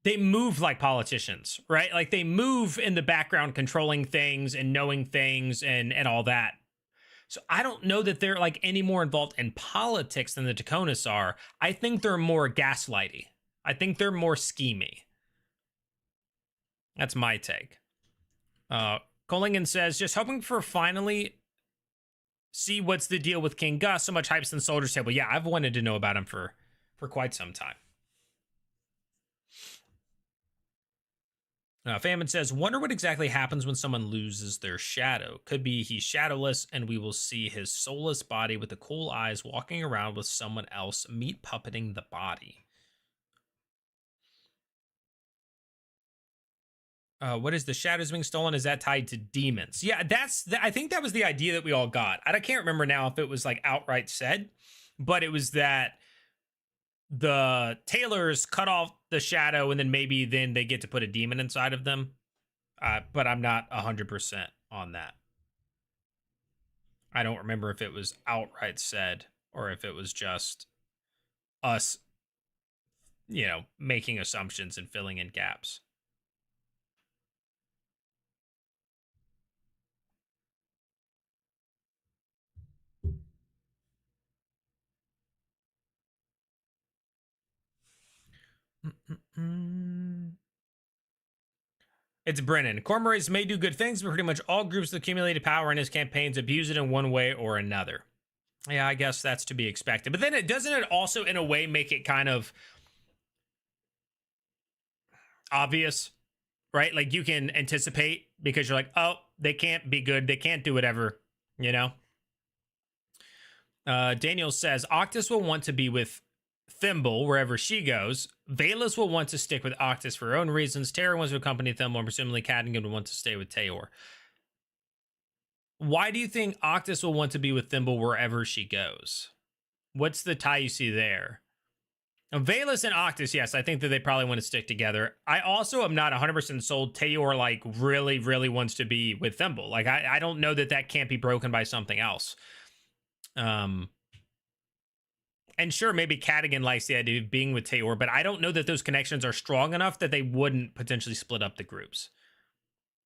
they move like politicians, right? Like they move in the background, controlling things and knowing things and all that. So I don't know that they're like any more involved in politics than the Taconis are. I think they're more gaslighty. I think they're more schemy. That's my take. Collingen says, just hoping for finally see what's the deal with King Gus. So much hype in the Soldiers Table. Yeah, I've wanted to know about him for quite some time. Famine says, wonder what exactly happens when someone loses their shadow. Could be he's shadowless and we will see his soulless body with the cool eyes walking around with someone else, meat puppeting the body. What is the shadows being stolen? Is that tied to demons? Yeah, I think that was the idea that we all got. I can't remember now if it was like outright said, but it was that the Taylors cut off the shadow and then maybe then they get to put a demon inside of them. But I'm not 100% on that. I don't remember if it was outright said or if it was just us, making assumptions and filling in gaps. It's Brennan. Cormorants may do good things, but pretty much all groups with accumulated power in his campaigns abuse it in one way or another. Yeah, I guess that's to be expected. But then doesn't it also, in a way, make it kind of obvious, right? Like you can anticipate because you're like, oh, they can't be good. They can't do whatever, Daniel says, Octus will want to be with Thimble wherever she goes. Veilos will want to stick with Octus for her own reasons. Terra wants to accompany Thimble, and presumably Cadigan would want to stay with Tayor. Why do you think Octus will want to be with Thimble wherever she goes? What's the tie you see there? Veilos and Octus, yes, I think that they probably want to stick together. I also am not 100% sold Tayor like really, really wants to be with Thimble. Like I don't know that can't be broken by something else. And sure, maybe Cadigan likes the idea of being with Tayor, but I don't know that those connections are strong enough that they wouldn't potentially split up the groups.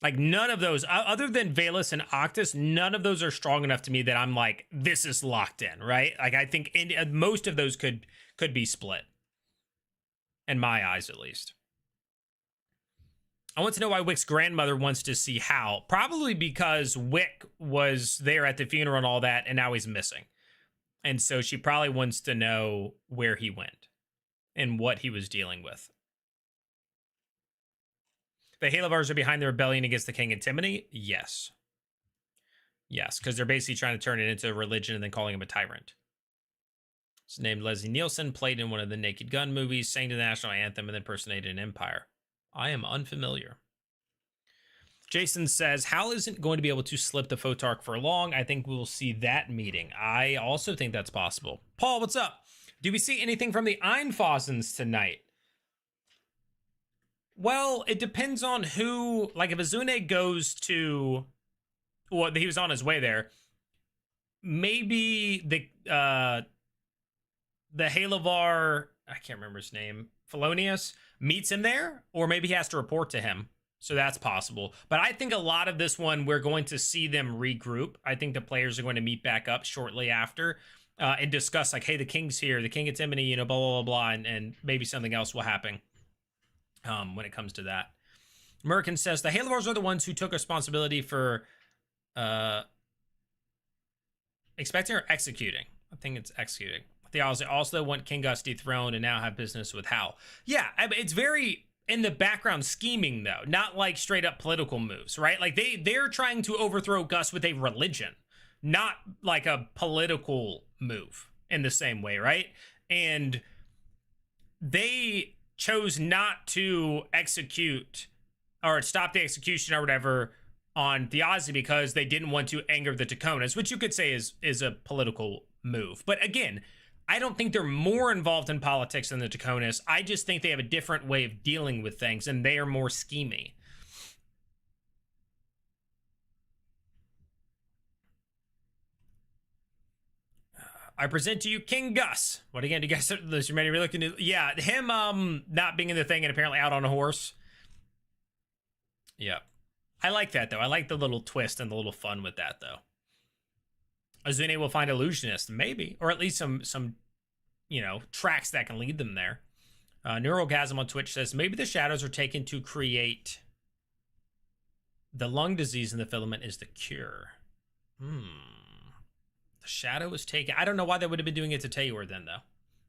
Like none of those, other than Veilos and Octus, none of those are strong enough to me that I'm like, this is locked in, right? Like I think most of those could be split. In my eyes, at least. I want to know why Wick's grandmother wants to see Hal. Probably because Wick was there at the funeral and all that, and now he's missing. And so she probably wants to know where he went and what he was dealing with. The Halivars are behind the rebellion against the King Antimony? Yes. Yes, because they're basically trying to turn it into a religion and then calling him a tyrant. His name Leslie Nielsen, played in one of the Naked Gun movies, sang the national anthem, and then impersonated an Empire. I am unfamiliar. Jason says, Hal isn't going to be able to slip the Photarch for long. I think we'll see that meeting. I also think that's possible. Paul, what's up? Do we see anything from the Einfosens tonight? Well, it depends on who. Like, if Azune goes to... Well, he was on his way there. Maybe the Halavar... I can't remember his name. Felonius meets him there, or maybe he has to report to him. So that's possible. But I think a lot of this one, we're going to see them regroup. I think the players are going to meet back up shortly after and discuss, like, hey, the king's here, the king of Timony, blah, blah, blah, blah, and maybe something else will happen when it comes to that. Merkin says, the Halavars are the ones who took responsibility for expecting or executing. I think it's executing. They also want King Gus dethroned and now have business with Hal. Yeah, it's very... in the background scheming, though, not like straight up political moves, right? Like they're trying to overthrow Gus with a religion, not like a political move in the same way, right? And they chose not to execute or stop the execution or whatever on Thiazi because they didn't want to anger the Taconas, which you could say is a political move. But again, I don't think they're more involved in politics than the Taconas. I just think they have a different way of dealing with things, and they are more schemy. I present to you King Gus. What again? Do you guys you're maybe looking to? Yeah, him not being in the thing and apparently out on a horse. Yeah, I like that though. I like the little twist and the little fun with that though. Azune will find illusionist, maybe, or at least some tracks that can lead them there. Neurogasm on Twitch says maybe the shadows are taken to create the lung disease in the filament is the cure. The shadow was taken. I don't know why they would have been doing it to Tayor then, though.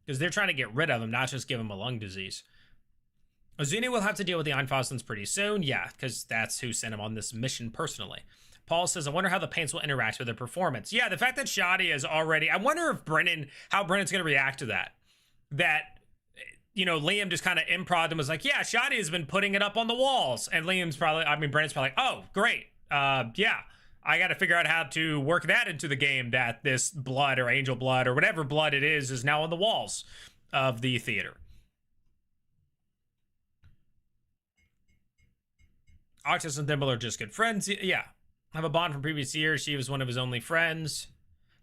Because they're trying to get rid of him, not just give him a lung disease. Ozune will have to deal with the Einfoslins pretty soon. Yeah, because that's who sent him on this mission personally. Paul says, I wonder how the paints will interact with their performance. Yeah, the fact that Shadi is already... I wonder if how Brennan's going to react to that. That, Liam just kind of improv'd and was like, yeah, Shadi has been putting it up on the walls. And Brennan's probably like, oh, great. Yeah. I got to figure out how to work that into the game, that this blood or angel blood or whatever blood it is now on the walls of the theater. Octus and Thimble are just good friends. Yeah. Have a bond from previous years. She was one of his only friends.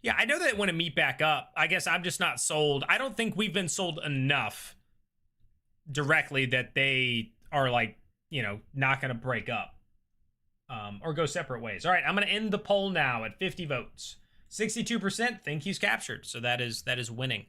Yeah, I know they want to meet back up. I guess I'm just not sold. I don't think we've been sold enough directly that they are not going to break up. Or go separate ways. All right, I'm going to end the poll now at 50 votes. 62% think he's captured, so that is winning.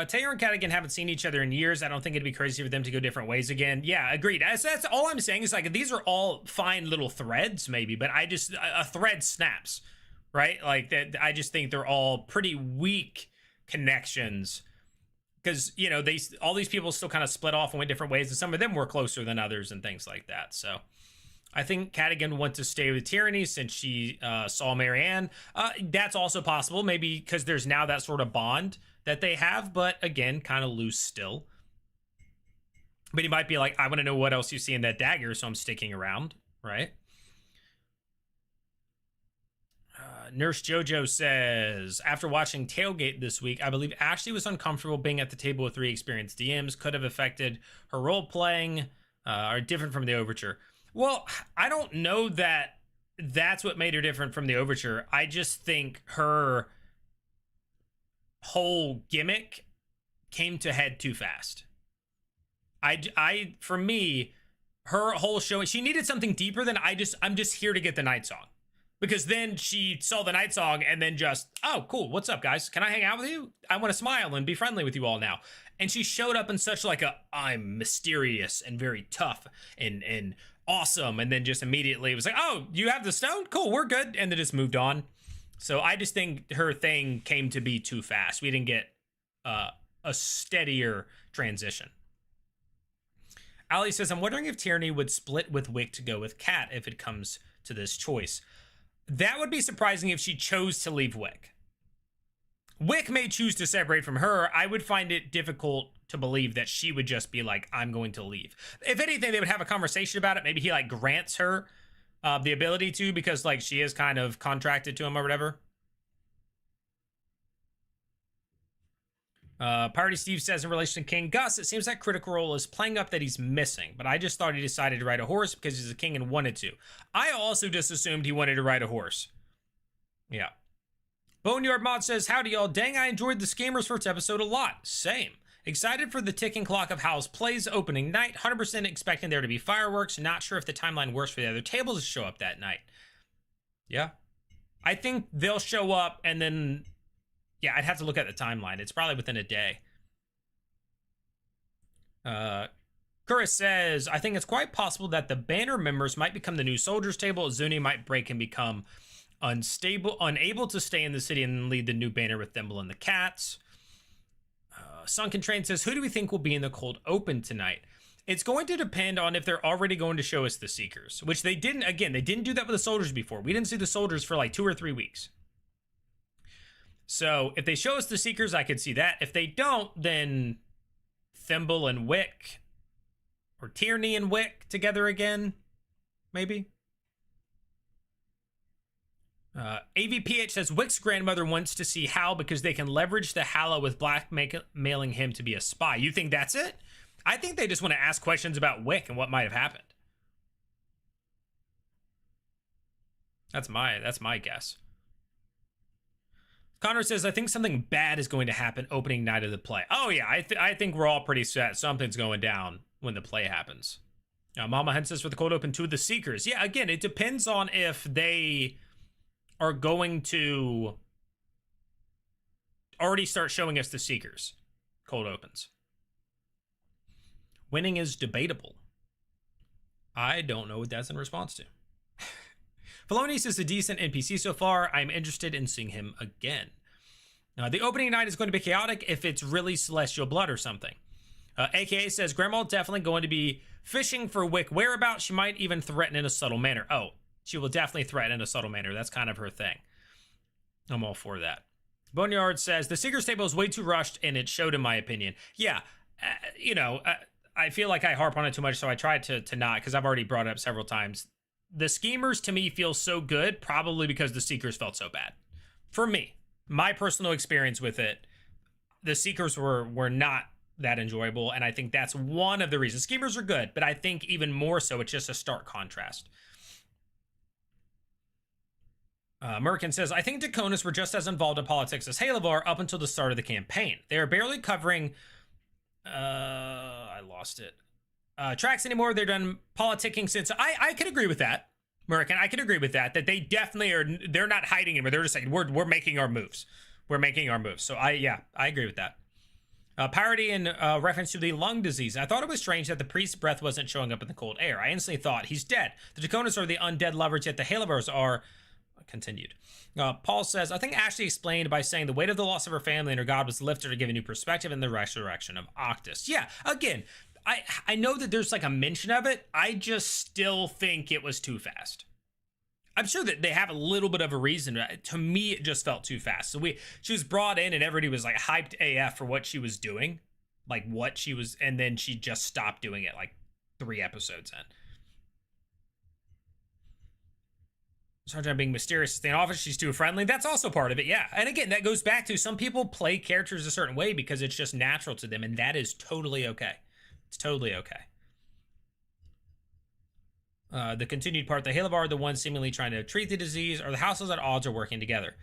Taylor and Cadigan haven't seen each other in years. I don't think it'd be crazy for them to go different ways again. Yeah, agreed. That's all I'm saying is these are all fine little threads, maybe, but a thread snaps. Right? I just think they're all pretty weak connections because, all these people still kind of split off and went different ways, and some of them were closer than others and things like that. So I think Cadigan wants to stay with Tyranny since she saw Marianne. That's also possible, maybe because there's now that sort of bond that they have, but again, kind of loose still. But he might be like, I want to know what else you see in that dagger, so I'm sticking around, right? Nurse Jojo says, after watching Tailgate this week, I believe Ashley was uncomfortable being at the table with 3 experienced DMs. Could have affected her role playing, or different from the Overture. Well, I don't know that that's what made her different from the Overture. I just think her whole gimmick came to head too fast. For me, her whole show, she needed something deeper than I'm just here to get the night song. Because then she saw the night song and then just, oh, cool, what's up, guys? Can I hang out with you? I want to smile and be friendly with you all now. And she showed up in such I'm mysterious and very tough and awesome. And then just immediately it was like, oh, you have the stone? Cool, we're good. And then just moved on. So I just think her thing came to be too fast. We didn't get a steadier transition. Ali says, I'm wondering if Tyranny would split with Wick to go with Kat if it comes to this choice. That would be surprising if she chose to leave Wick. Wick may choose to separate from her. I would find it difficult to believe that she would just be like, I'm going to leave. If anything, they would have a conversation about it. Maybe he grants her the ability to, because she is kind of contracted to him or whatever. Party Steve says, in relation to King Gus, it seems like Critical Role is playing up that he's missing, but I just thought he decided to ride a horse because he's a king and wanted to. I also just assumed he wanted to ride a horse. Yeah. Boneyard Mod says, howdy y'all. Dang, I enjoyed the Scammers first episode a lot. Same. Excited for the ticking clock of Howl's Plays opening night. 100% expecting there to be fireworks. Not sure if the timeline works for the other tables to show up that night. Yeah. I think they'll show up and then... Yeah, I'd have to look at the timeline. It's probably within a day. Kura says, I think it's quite possible that the banner members might become the new soldiers table. Zuni might break and become unable to stay in the city and lead the new banner with Thimble and the cats. Sunken Train says, who do we think will be in the cold open tonight? It's going to depend on if they're already going to show us the Seekers, which they didn't. Again, they didn't do that with the soldiers before. We didn't see the soldiers for 2 or 3 weeks. So if they show us the Seekers, I could see that. If they don't, then Thimble and Wick, or Tierney and Wick together again, maybe. AVPH says Wick's grandmother wants to see Hal because they can leverage the Hallow with blackmailing him to be a spy. You think that's it? I think they just want to ask questions about Wick and what might have happened. That's my guess. Connor says, I think something bad is going to happen opening night of the play. Oh yeah, I think we're all pretty set. Something's going down when the play happens. Mama Hen says for the cold open to the Seekers. Yeah, again, it depends on if they are going to already start showing us the Seekers cold opens. Winning is debatable. I don't know what that's in response to. Felonius is a decent NPC so far. I'm interested in seeing him again. The opening night is going to be chaotic if it's really Celestial Blood or something. AKA says, Grandma definitely going to be fishing for Wick whereabouts. She might even threaten in a subtle manner. Oh, she will definitely threaten in a subtle manner. That's kind of her thing. I'm all for that. Boneyard says, the Seekers table is way too rushed, and it showed in my opinion. Yeah, I feel like I harp on it too much, so I tried to not, because I've already brought it up several times. The Schemers, to me, feel so good, probably because the Seekers felt so bad. For me, my personal experience with it, the Seekers were not that enjoyable, and I think that's one of the reasons. Schemers are good, but I think even more so, it's just a stark contrast. Merkin says, I think Dakonas were just as involved in politics as Halavar up until the start of the campaign. They are barely covering... I lost it. Tracks anymore. They're done politicking since... I could agree with that, Merkin. I could agree with that they definitely are... They're not hiding anymore. They're just saying, we're making our moves. We're making our moves. So, I agree with that. Parody in reference to the lung disease. I thought it was strange that the priest's breath wasn't showing up in the cold air. I instantly thought, he's dead. The Dakonas are the undead lovers, yet the Halavars are... Continued. Paul says, I think Ashley explained by saying the weight of the loss of her family and her god was lifted to give a new perspective in the resurrection of Octus. Yeah, again, I know that there's like a mention of it. I just still think it was too fast. I'm sure that they have a little bit of a reason. To me, it just felt too fast. So she was brought in and everybody was like hyped AF for what she was doing. Like what she was, and then she just stopped doing it like 3 episodes in. Sergeant being mysterious, standoffish, she's too friendly. That's also part of it, yeah. And again, that goes back to some people play characters a certain way because it's just natural to them, and that is totally okay. It's totally okay. The continued part, the Halavar are the ones seemingly trying to treat the disease, or the houses at odds are working together.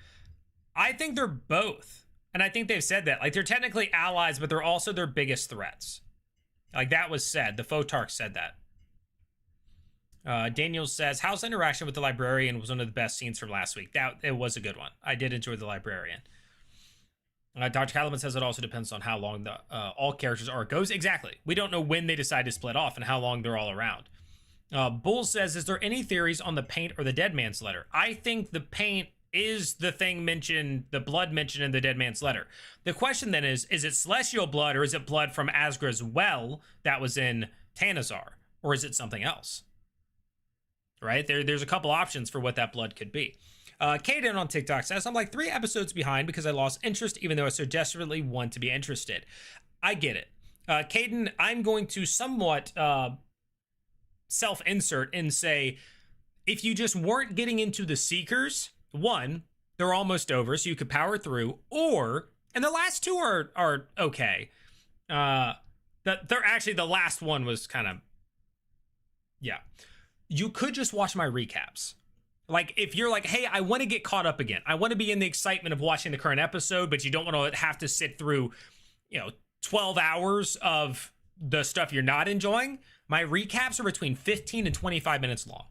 I think they're both. And I think they've said that. Like, they're technically allies, but they're also their biggest threats. Like, that was said. The Photarch said that. Daniel says, Hal's interaction with the librarian was one of the best scenes from last week. It was a good one. I did enjoy the librarian. Dr. Caliban says it also depends on how long the all characters arc goes. Exactly. We don't know when they decide to split off and how long they're all around. Bull says, is there any theories on the paint or the dead man's letter? I think the paint is the thing mentioned, the blood mentioned in the dead man's letter. The question then is it celestial blood or is it blood from Asgra's well that was in Tanazar? Or is it something else? Right? There's a couple options for what that blood could be. Kaden on TikTok says, I'm like 3 episodes behind because I lost interest even though I so desperately want to be interested. I get it. Kaden, I'm going to somewhat self-insert and say, if you just weren't getting into the Seekers, 1, they're almost over, so you could power through, or, and the last 2 are okay. They're actually, the last one was kind of, yeah. You could just watch my recaps. Like, if you're like, hey, I want to get caught up again. I want to be in the excitement of watching the current episode, but you don't want to have to sit through, 12 hours of the stuff you're not enjoying. My recaps are between 15 and 25 minutes long.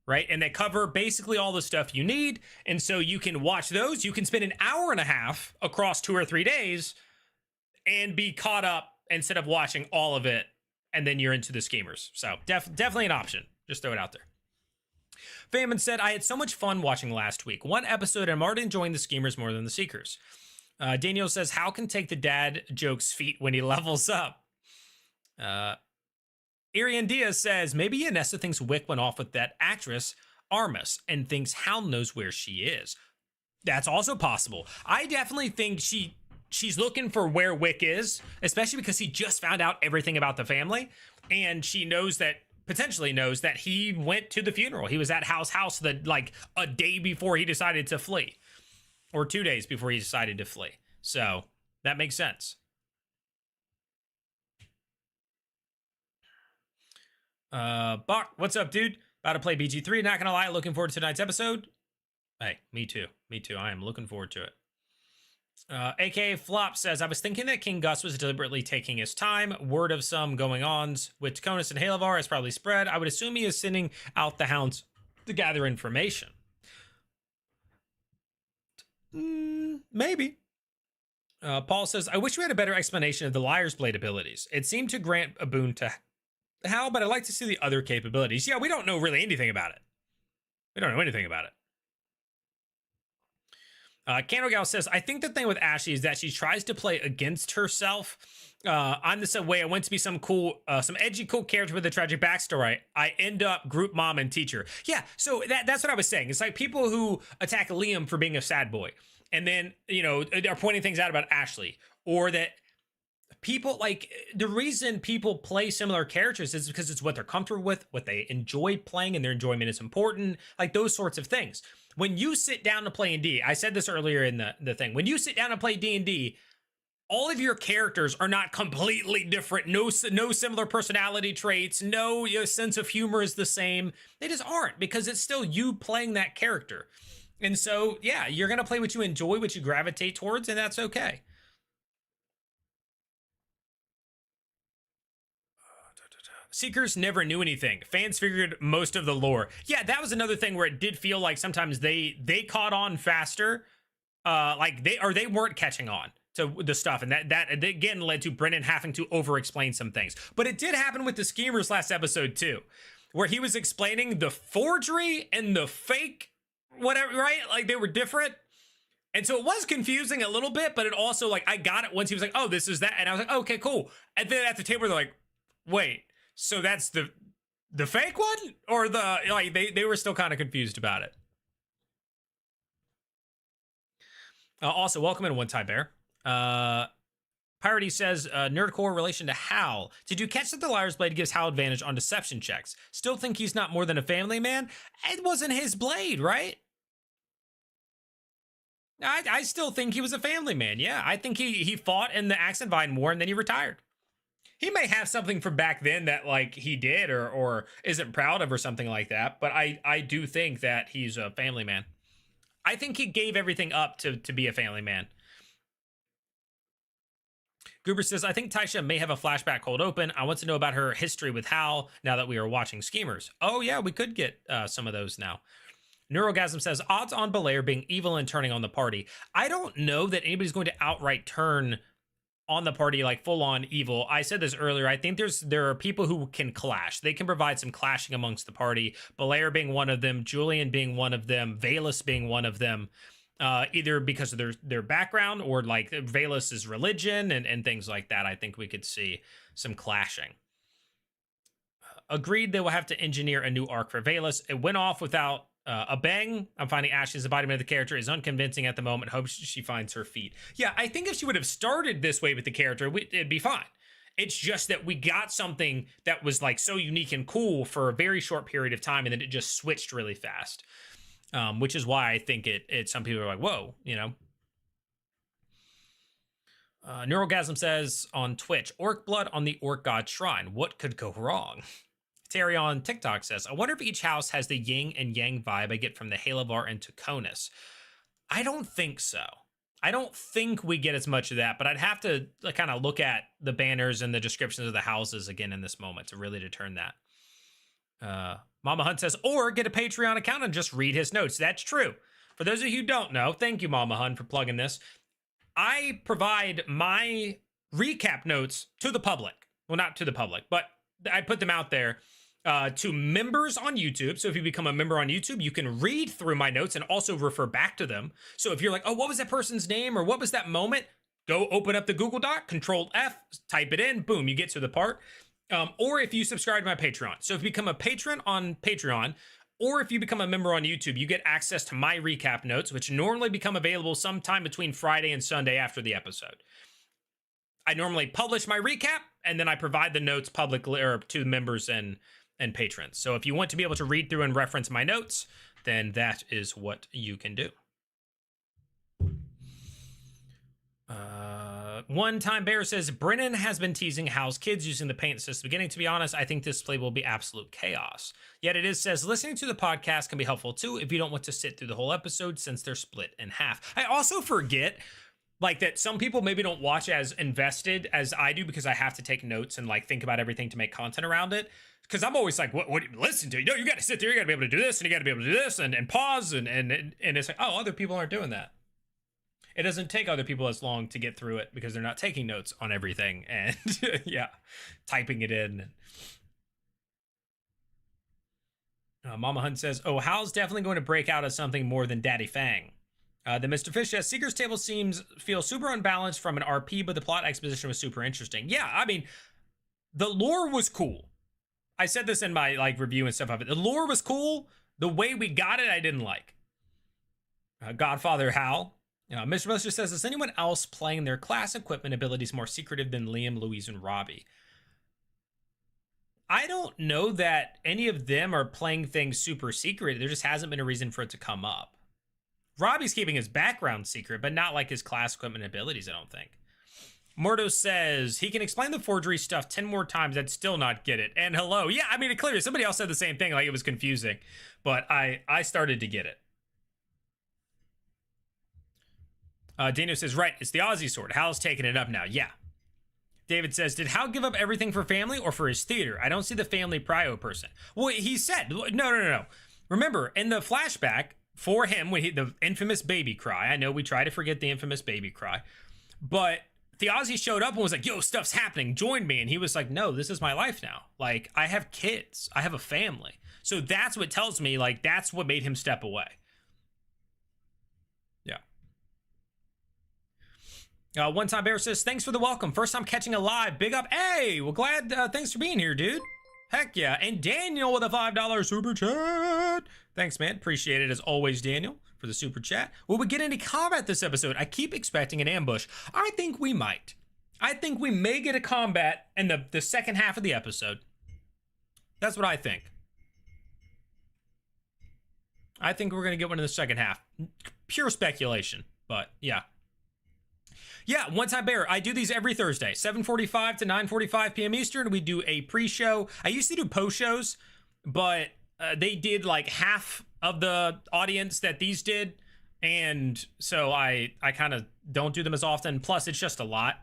Right? And they cover basically all the stuff you need. And so you can watch those. You can spend an hour and a half across 2 or 3 days and be caught up instead of watching all of it. And then you're into the Schemers. So definitely an option. Just throw it out there. Famine said, I had so much fun watching last week. 1 episode, and I'm already enjoying the Schemers more than the Seekers. Daniel says, Hal can take the dad jokes feet when he levels up. Irian Diaz says, maybe Yanessa thinks Wick went off with that actress, Armus, and thinks Hal knows where she is. That's also possible. I definitely think she's looking for where Wick is, especially because he just found out everything about the family, and she knows that potentially knows that he went to the funeral. He was at house like a day before he decided to flee, or 2 days before he decided to flee. So that makes sense. Bach, what's up, dude? About to play BG3. Not gonna lie, looking forward to tonight's episode. Hey, me too. Me too. I am looking forward to it. AKA Flop says, I was thinking that King Gus was deliberately taking his time. Word of some going-ons with Conus and Halavar has probably spread. I would assume he is sending out the hounds to gather information. Maybe. Paul says, I wish we had a better explanation of the Liar's Blade abilities. It seemed to grant a boon to Hal, but I'd like to see the other capabilities. Yeah, we don't know really anything about it. We don't know anything about it. Candlegal says, I think the thing with Ashley is that she tries to play against herself. I'm the same way. I want to be some edgy, cool character with a tragic backstory. I end up group mom and teacher. Yeah, so that's what I was saying. It's like people who attack Liam for being a sad boy. And then, are pointing things out about Ashley. Or that people, like, the reason people play similar characters is because it's what they're comfortable with, what they enjoy playing, and their enjoyment is important. Like, those sorts of things. When you sit down to play D&D, I said this earlier in the thing, when you sit down to play D&D, all of your characters are not completely different. No similar personality traits. No sense of humor is the same. They just aren't, because it's still you playing that character. And so, yeah, you're going to play what you enjoy, what you gravitate towards, and that's okay. Seekers never knew anything. Fans figured most of the lore. Yeah, that was another thing where it did feel like sometimes they caught on faster, like they weren't catching on to the stuff, and that again led to Brennan having to over-explain some things. But it did happen with the Schemers last episode too, where he was explaining the forgery and the fake whatever, right? Like they were different. And so it was confusing a little bit, but it also, like, I got it once he was like, oh, this is that. And I was like, oh, okay, cool. And then at the table, they're like, wait. So that's the fake one, or the, like, they were still kind of confused about it. Also, welcome in One Tie Bear. Piratey says, Nerdcore relation to Hal. Did you catch that the Liar's Blade gives Hal advantage on deception checks? Still think he's not more than a family man? It wasn't his blade, right? I still think he was a family man. Yeah, I think he fought in the Axenvine War and then he retired. He may have something from back then that, like, he did or isn't proud of or something like that, but I do think that he's a family man. I think he gave everything up to be a family man. Goober says, I think Taisha may have a flashback cold open. I want to know about her history with Hal now that we are watching Schemers. Oh, yeah, we could get some of those now. Neurogasm says, odds on Belair being evil and turning on the party. I don't know that anybody's going to outright turn on the party, like full on evil. I said this earlier. I think there are people who can clash. They can provide some clashing amongst the party. Belair being one of them, Julian being one of them, Veilos being one of them, either because of their background or like Veilos' religion and things like that. I think we could see some clashing. Agreed, they will have to engineer a new arc for Veilos. It went off without a bang. I'm finding Ashley's embodiment of the character is unconvincing at the moment. Hope she finds her feet. Yeah, I think if she would have started this way with the character, it'd be fine. It's just that we got something that was like so unique and cool for a very short period of time, and then it just switched really fast. Which is why I think it some people are like, whoa, you know. Neurogasm says on Twitch, orc blood on the orc god shrine. What could go wrong? Terry on TikTok says, I wonder if each house has the yin and yang vibe I get from the Halavar and Tuconis. I don't think so. I don't think we get as much of that, but I'd have to kind of look at the banners and the descriptions of the houses again in this moment to really determine that. Mama Hunt says, or get a Patreon account and just read his notes. That's true. For those of you who don't know, thank you, Mama Hunt, for plugging this. I provide my recap notes to the public. Well, not to the public, but I put them out there to members on YouTube. So if you become a member on YouTube, you can read through my notes and also refer back to them. So if you're like, oh, what was that person's name? Or what was that moment? Go open up the Google Doc, Control F, type it in, boom, you get to the part. Or if you subscribe to my Patreon. So if you become a patron on Patreon, Or if you become a member on YouTube, you get access to my recap notes, which normally become available sometime between Friday and Sunday after the episode. I normally publish my recap, and then I provide the notes publicly or to members and patrons. So if you want to be able to read through and reference my notes, then that is what you can do. One Time Bear says, Brennan has been teasing Hal's kids using the paint since the beginning. To be honest, I think this play will be absolute chaos. Yet it is says, listening to the podcast can be helpful too if you don't want to sit through the whole episode since they're split in half. I also forget like that some people maybe don't watch as invested as I do because I have to take notes and like think about everything to make content around it. Because I'm always like, what do you listen to? You got to sit there, you got to be able to do this, and you got to be able to do this, and pause, and it's like, oh, other people aren't doing that. It doesn't take other people as long to get through it because they're not taking notes on everything and yeah, typing it in. Mama Hunt says, oh, Hal's definitely going to break out as something more than Daddy Fang. The Mr. Fish says, Seeker's Table feels super unbalanced from an RP, but the plot exposition was super interesting. Yeah, I mean, the lore was cool. I said this in my like review and stuff of it. The lore was cool. The way we got it, I didn't like. Godfather Hal. Mr. Buster says, is anyone else playing their class equipment abilities more secretive than Liam, Louise, and Robbie? I don't know that any of them are playing things super secret. There just hasn't been a reason for it to come up. Robbie's keeping his background secret, but not like his class equipment abilities, I don't think. Mordo says, he can explain the forgery stuff 10 more times, I'd still not get it. And hello. Yeah, I mean, clearly somebody else said the same thing, like it was confusing. But I started to get it. Daniel says, right, it's the Aussie sword. Hal's taking it up now. Yeah. David says, did Hal give up everything for family or for his theater? I don't see the family prio person. Well, he said, no. Remember, in the flashback for him, when the infamous baby cry, I know we try to forget the infamous baby cry, but the Aussie showed up and was like, yo, stuff's happening, join me. And he was like, no, this is my life now. Like, I have kids. I have a family. So that's what tells me, like, that's what made him step away. One Time Bear says, thanks for the welcome. First time catching a live. Big up. Hey, well, glad. Thanks for being here, dude. Heck yeah. And Daniel with a $5 super chat. Thanks, man. Appreciate it as always, Daniel, for the super chat. Will we get into combat this episode? I keep expecting an ambush. I think we might. I think we may get a combat in the second half of the episode. That's what I think. I think we're going to get one in the second half. Pure speculation, but yeah. Yeah, One Time Bear, I do these every Thursday, 7:45 to 9:45 p.m. Eastern. We do a pre-show. I used to do post-shows, but they did like half of the audience that these did, and so I kind of don't do them as often. Plus, it's just a lot.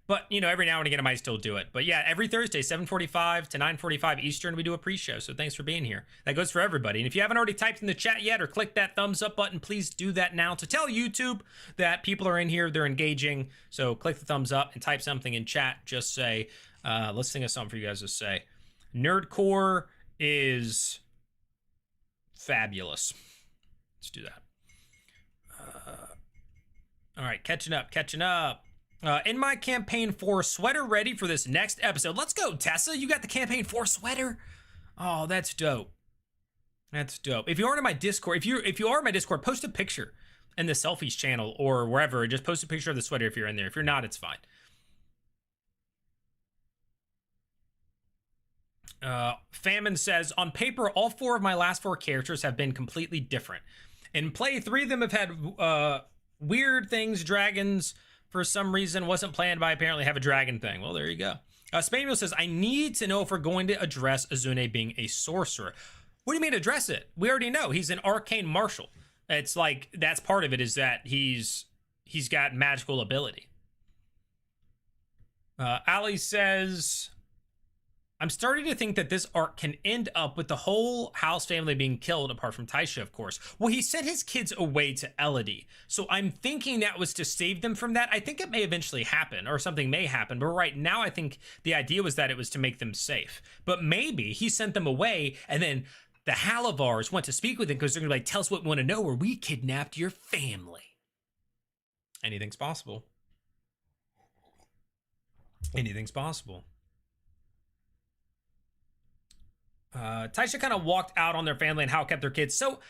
But, you know, every now and again, I might still do it. But yeah, every Thursday, 7:45 to 9:45 Eastern, we do a pre-show. So thanks for being here. That goes for everybody. And if you haven't already typed in the chat yet or clicked that thumbs up button, please do that now to tell YouTube that people are in here, they're engaging. So click the thumbs up and type something in chat. Just say, let's sing a song for you guys to say. NERDCORE is fabulous. Let's do that. All right, catching up. In my campaign 4 sweater ready for this next episode. Let's go, Tessa. You got the campaign 4 sweater? Oh, that's dope. That's dope. If you aren't in my Discord, if you are in my Discord, post a picture in the selfies channel or wherever. Just post a picture of the sweater if you're in there. If you're not, it's fine. Famine says, on paper, all 4 of my last 4 characters have been completely different. In play, 3 of them have had weird things, dragons. For some reason, wasn't planned, but I apparently have a dragon thing. Well, there you go. Spaniel says, I need to know if we're going to address Azune being a sorcerer. What do you mean address it? We already know. He's an arcane marshal. It's like, that's part of it, is that he's got magical ability. Ali says, I'm starting to think that this arc can end up with the whole House family being killed, apart from Taisha, of course. Well, he sent his kids away to Elodie, so I'm thinking that was to save them from that. I think it may eventually happen, or something may happen, but right now I think the idea was that it was to make them safe. But maybe he sent them away, and then the Halavars went to speak with him because they're going to be like, tell us what we want to know, or we kidnapped your family. Anything's possible. Anything's possible. Taisha kind of walked out on their family and how it kept their kids. So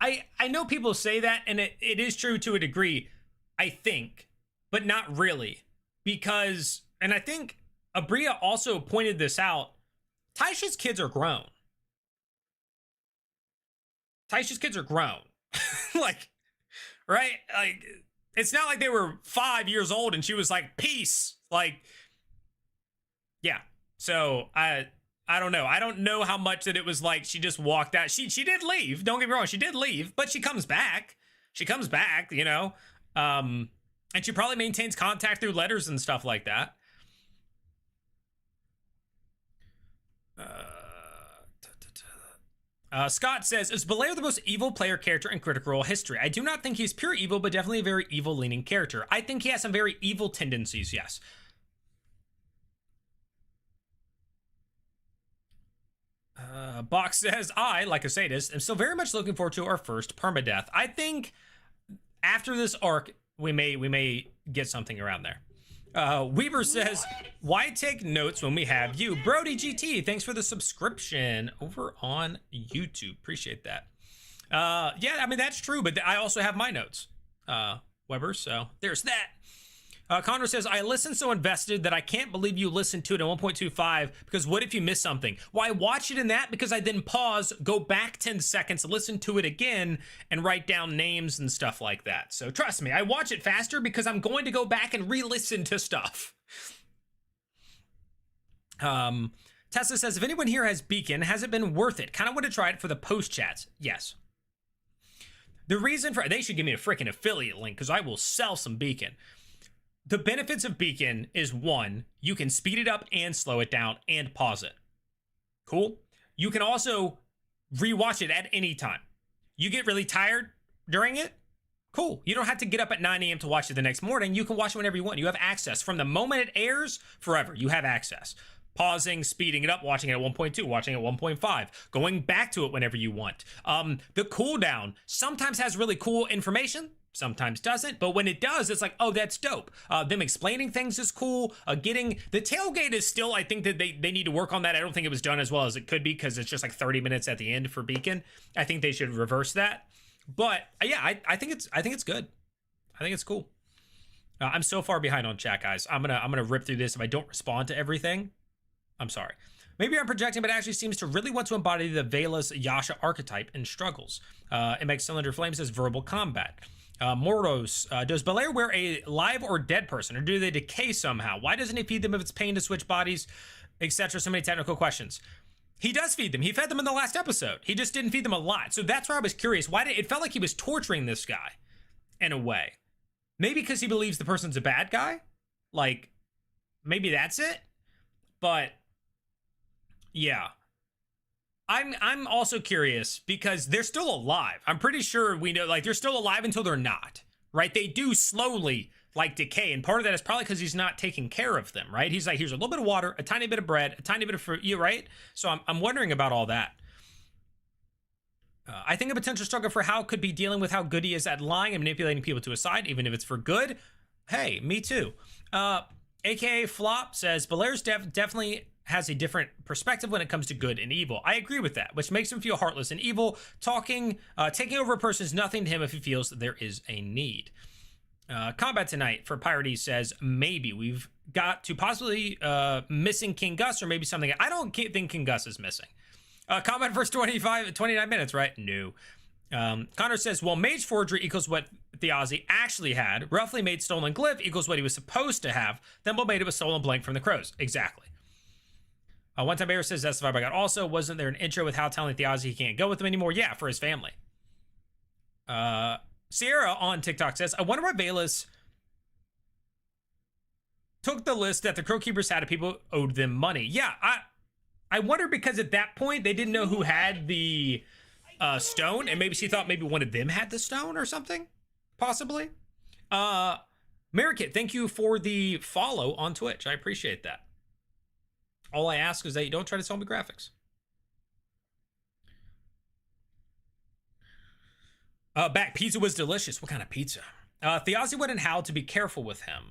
I know people say that, and it is true to a degree, I think, but not really. Because, and I think Abria also pointed this out, Taisha's kids are grown. Taisha's kids are grown. Like, right? Like, it's not like they were 5 years old and she was like, peace. Like, yeah. So I don't know. I don't know how much that it was like she just walked out. She did leave. Don't get me wrong. She did leave, but she comes back. She comes back, you know. And she probably maintains contact through letters and stuff like that. Scott says, is Belair the most evil player character in Critical Role history? I do not think he's pure evil, but definitely a very evil-leaning character. I think he has some very evil tendencies, yes. Box says, I, like a sadist, am still very much looking forward to our first permadeath. I think after this arc, we may get something around there. Weaver says, why take notes when we have you? Brody GT, thanks for the subscription over on YouTube. Appreciate that. Yeah, I mean, that's true, but I also have my notes, Weber, so there's that. Connor says, I listened so invested that I can't believe you listened to it at 1.25 because what if you miss something? Well, I watch it in that because I then pause, go back 10 seconds, listen to it again, and write down names and stuff like that. So trust me, I watch it faster because I'm going to go back and re-listen to stuff. Tessa says, if anyone here has Beacon, has it been worth it? Kind of want to try it for the post chats. Yes. The reason for, they should give me a freaking affiliate link because I will sell some Beacon. The benefits of Beacon is, one, you can speed it up and slow it down and pause it. Cool. You can also rewatch it at any time. You get really tired during it? Cool. You don't have to get up at 9 a.m. to watch it the next morning. You can watch it whenever you want. You have access. From the moment it airs, forever. You have access. Pausing, speeding it up, watching it at 1.2, watching it at 1.5, going back to it whenever you want. The cooldown sometimes has really cool information. Sometimes doesn't, but when it does, it's like, oh, that's dope. Them explaining things is cool. Getting the tailgate is still, I think that they need to work on that. I don't think it was done as well as it could be because it's just like 30 minutes at the end for Beacon. I think they should reverse that. But yeah, I think it's good. I think it's cool. I'm so far behind on chat, guys. I'm gonna rip through this. If I don't respond to everything, I'm sorry. Maybe I'm projecting, but it actually seems to really want to embody the Veilos Yasha archetype and struggles. It makes Cylinder Flame says verbal combat. Mordos, does Belair wear a live or dead person, or do they decay somehow? Why doesn't he feed them if it's pain to switch bodies, etc.? So many technical questions. He does feed them. He fed them in the last episode. He just didn't feed them a lot. So that's where I was curious. Why did it felt like he was torturing this guy in a way? Maybe because he believes the person's a bad guy? Like, maybe that's it? But yeah. I'm also curious because they're still alive. I'm pretty sure we know, like, they're still alive until they're not, right? They do slowly, like, decay. And part of that is probably because he's not taking care of them, right? He's like, here's a little bit of water, a tiny bit of bread, a tiny bit of fruit, right? So I'm wondering about all that. I think a potential struggle for Hal could be dealing with how good he is at lying and manipulating people to his side, even if it's for good. Hey, me too. AKA Flop says, Belair's definitely has a different perspective when it comes to good and evil. I agree with that, which makes him feel heartless and evil. Taking over a person is nothing to him if he feels that there is a need. Combat Tonight for Pirates says, maybe we've got to possibly missing King Gus or maybe something. I don't think King Gus is missing. Combat first 29 minutes, right? No. Connor says, well, Mage Forgery equals what Thiazi actually had. Roughly made Stolen Glyph equals what he was supposed to have. Thimble made it with Stolen Blank from the Crows. Exactly. One Time Bear says, that's the vibe I got. Also, wasn't there an intro with Hal telling Thiazi he can't go with him anymore? Yeah, for his family. Sierra on TikTok says, I wonder why Veilos took the list that the Crow Keepers had of people who owed them money. Yeah, I wonder because at that point, they didn't know who had the stone, and maybe she thought maybe one of them had the stone or something, possibly. Marikit, thank you for the follow on Twitch. I appreciate that. All I ask is that you don't try to sell me graphics. Back, pizza was delicious. What kind of pizza? Thiazi wanted Hal to be careful with him.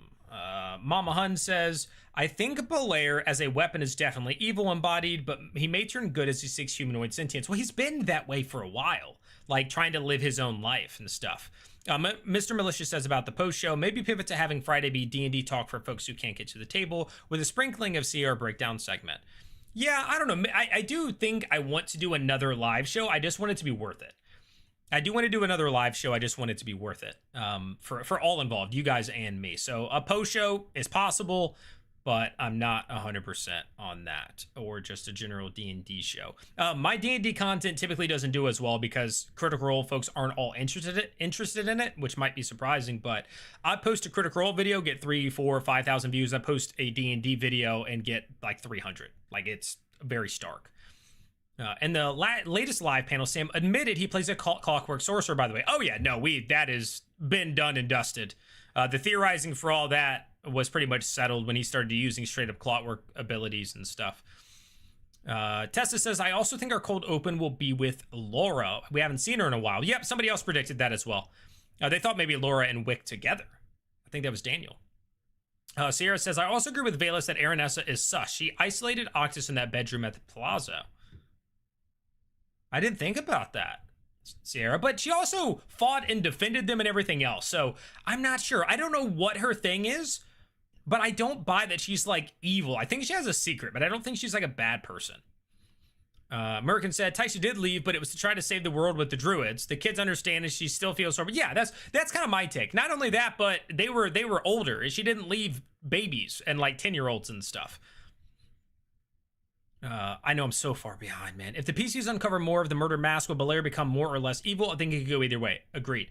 Mama Hun says, I think Belair as a weapon is definitely evil embodied, but he may turn good as he seeks humanoid sentience. Well, he's been that way for a while, like trying to live his own life and stuff. Mr. Militia says about the post show, maybe pivot to having Friday be D&D talk for folks who can't get to the table with a sprinkling of CR breakdown segment. Yeah, I don't know. I do think I want to do another live show. I just want it to be worth it. I do want to do another live show. I just want it to be worth it for all involved, you guys and me. So a post show is possible, but I'm not 100% on that, or just a general D&D show. My D&D content typically doesn't do as well because Critical Role folks aren't all interested in it, which might be surprising, but I post a Critical Role video, get 3, 4, 5,000 views. I post a D&D video and get like 300. Like, it's very stark. And the latest live panel, Sam admitted he plays a Clockwork Sorcerer, by the way. Oh yeah, no, that has been done and dusted. The theorizing for all that was pretty much settled when he started using straight up Clockwork abilities and stuff. Tessa says, I also think our cold open will be with Laura. We haven't seen her in a while. Yep, somebody else predicted that as well. They thought maybe Laura and Wick together. I think that was Daniel. Sierra says, I also agree with Veilos that Aranessa is sus. She isolated Octus in that bedroom at the Plaza. I didn't think about that, Sierra, but she also fought and defended them and everything else. So I'm not sure. I don't know what her thing is, but I don't buy that she's like evil. I think she has a secret, but I don't think she's like a bad person. Merkin said Taisha did leave, but it was to try to save the world with the druids. The kids understand and she still feels sorry. But yeah, that's kind of my take. Not only that, but they were older. She didn't leave babies and like 10-year-olds and stuff. I know I'm so far behind, man. If the PCs uncover more of the murder mask, will Belair become more or less evil? I think it could go either way. Agreed.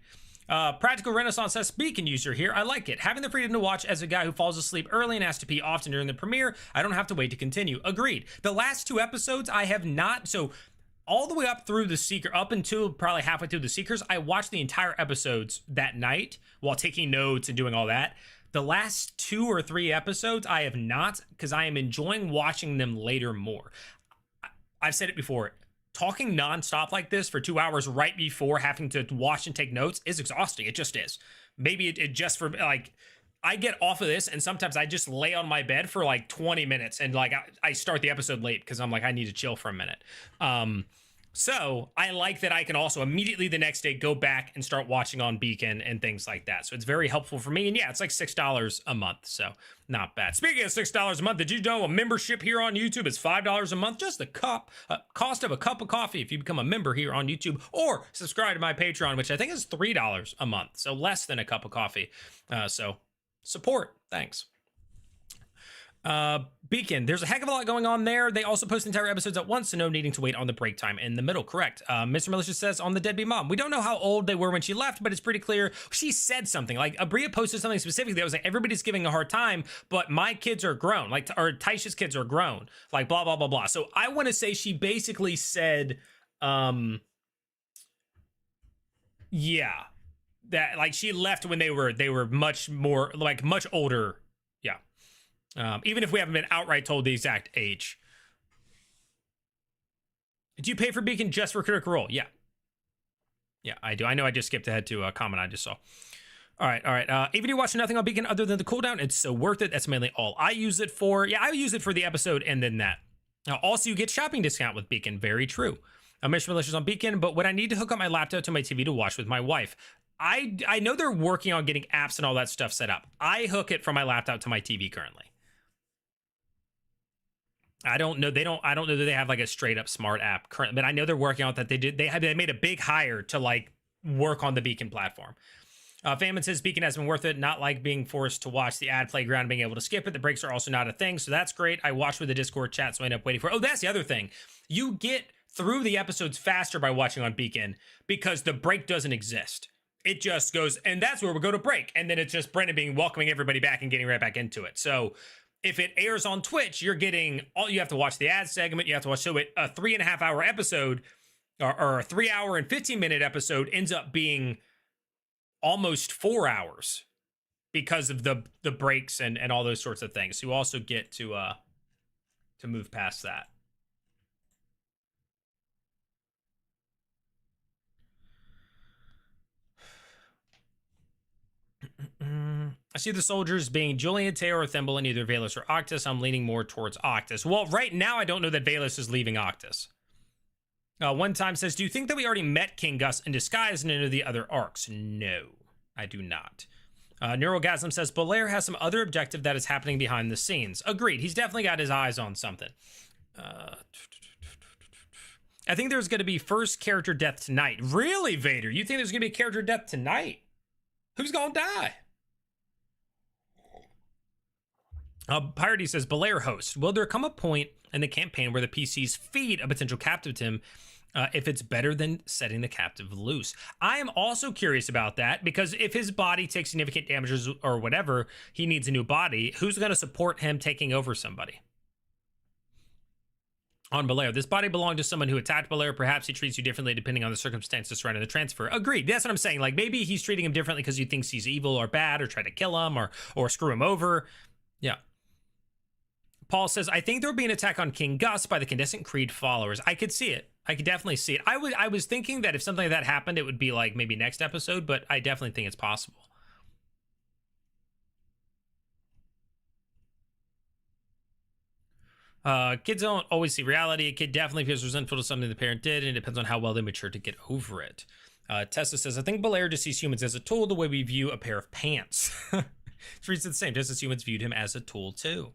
Practical Renaissance says, Beacon user here. I like it. Having the freedom to watch as a guy who falls asleep early and has to pee often during the premiere, I don't have to wait to continue. Agreed. The last 2 episodes, I have not. So all the way up through the Seeker, up until probably halfway through the Seekers, I watched the entire episodes that night while taking notes and doing all that. The last 2 or 3 episodes, I have not, because I am enjoying watching them later more. I've said it before. Talking nonstop like this for 2 hours right before having to watch and take notes is exhausting. It just is. Maybe it just for like, I get off of this and sometimes I just lay on my bed for like 20 minutes and like I start the episode late because I'm like, I need to chill for a minute. So I like that I can also immediately the next day go back and start watching on Beacon and things like that. So it's very helpful for me. And yeah, it's like $6 a month. So not bad. Speaking of $6 a month, did you know a membership here on YouTube is $5 a month? Just the cost of a cup of coffee if you become a member here on YouTube, or subscribe to my Patreon, which I think is $3 a month. So less than a cup of coffee. So support. Thanks. Beacon, there's a heck of a lot going on there. They also post entire episodes at once, so no needing to wait on the break time in the middle. Correct. Mr. Militia says on the deadbeat mom, we don't know how old they were when she left, but it's pretty clear she said something. Like Abria posted something specifically that was like, everybody's giving a hard time, but my kids are grown. Like, or Taisha's kids are grown. Like blah blah blah blah. So I want to say she basically said, yeah, that like she left when they were much more like much older. Yeah. Even if we haven't been outright told the exact age. Do you pay for Beacon just for Critical Role? Yeah. Yeah, I do. I know I just skipped ahead to a comment I just saw. All right. Even if you watch nothing on Beacon other than the cooldown, it's so worth it. That's mainly all I use it for. Yeah, I use it for the episode and then that. Also, you get shopping discount with Beacon. Very true. Mission Militia's on Beacon, but when I need to hook up my laptop to my TV to watch with my wife, I know they're working on getting apps and all that stuff set up. I hook it from my laptop to my TV currently. I don't know. I don't know that they have like a straight up smart app currently, but I know they're working on that. They made a big hire to like work on the Beacon platform. Famine says Beacon has been worth it. Not like being forced to watch the ad playground and being able to skip it. The breaks are also not a thing, so that's great. I watched with the Discord chat, so I end up waiting for. Oh, that's the other thing. You get through the episodes faster by watching on Beacon because the break doesn't exist. It just goes, and that's where we go to break, and then it's just Brendan welcoming everybody back and getting right back into it. So if it airs on Twitch, you're getting all, you have to watch the ad segment, you have to watch, so a 3.5 hour episode or a 3 hour and 15-minute episode ends up being almost 4 hours because of the breaks and all those sorts of things. So you also get to move past that. I see the soldiers being Julian, Teo, or Thimble in either Veilos or Octus. I'm leaning more towards Octus. Well, right now, I don't know that Veilos is leaving Octus. One time says, do you think that we already met King Gus in disguise in any of the other arcs? No, I do not. Neurogasm says, Belair has some other objective that is happening behind the scenes. Agreed. He's definitely got his eyes on something. I think there's going to be first character death tonight. Really, Vader? You think there's going to be a character death tonight? Who's going to die? Pirate says, Belair host. Will there come a point in the campaign where the PCs feed a potential captive to him if it's better than setting the captive loose? I am also curious about that, because if his body takes significant damages or whatever, he needs a new body. Who's going to support him taking over somebody? On Belair, this body belonged to someone who attacked Belair. Perhaps he treats you differently depending on the circumstances surrounding the transfer. Agreed. That's what I'm saying. Like, maybe he's treating him differently because he thinks he's evil or bad or try to kill him or screw him over. Yeah. Paul says, I think there will be an attack on King Gus by the Condescent Creed followers. I could see it. I could definitely see it. I was thinking that if something like that happened, it would be like maybe next episode, but I definitely think it's possible. Kids don't always see reality. A kid definitely feels resentful to something the parent did, and it depends on how well they mature to get over it. Tessa says, I think Belair just sees humans as a tool the way we view a pair of pants. It's the same. Just as humans viewed him as a tool too.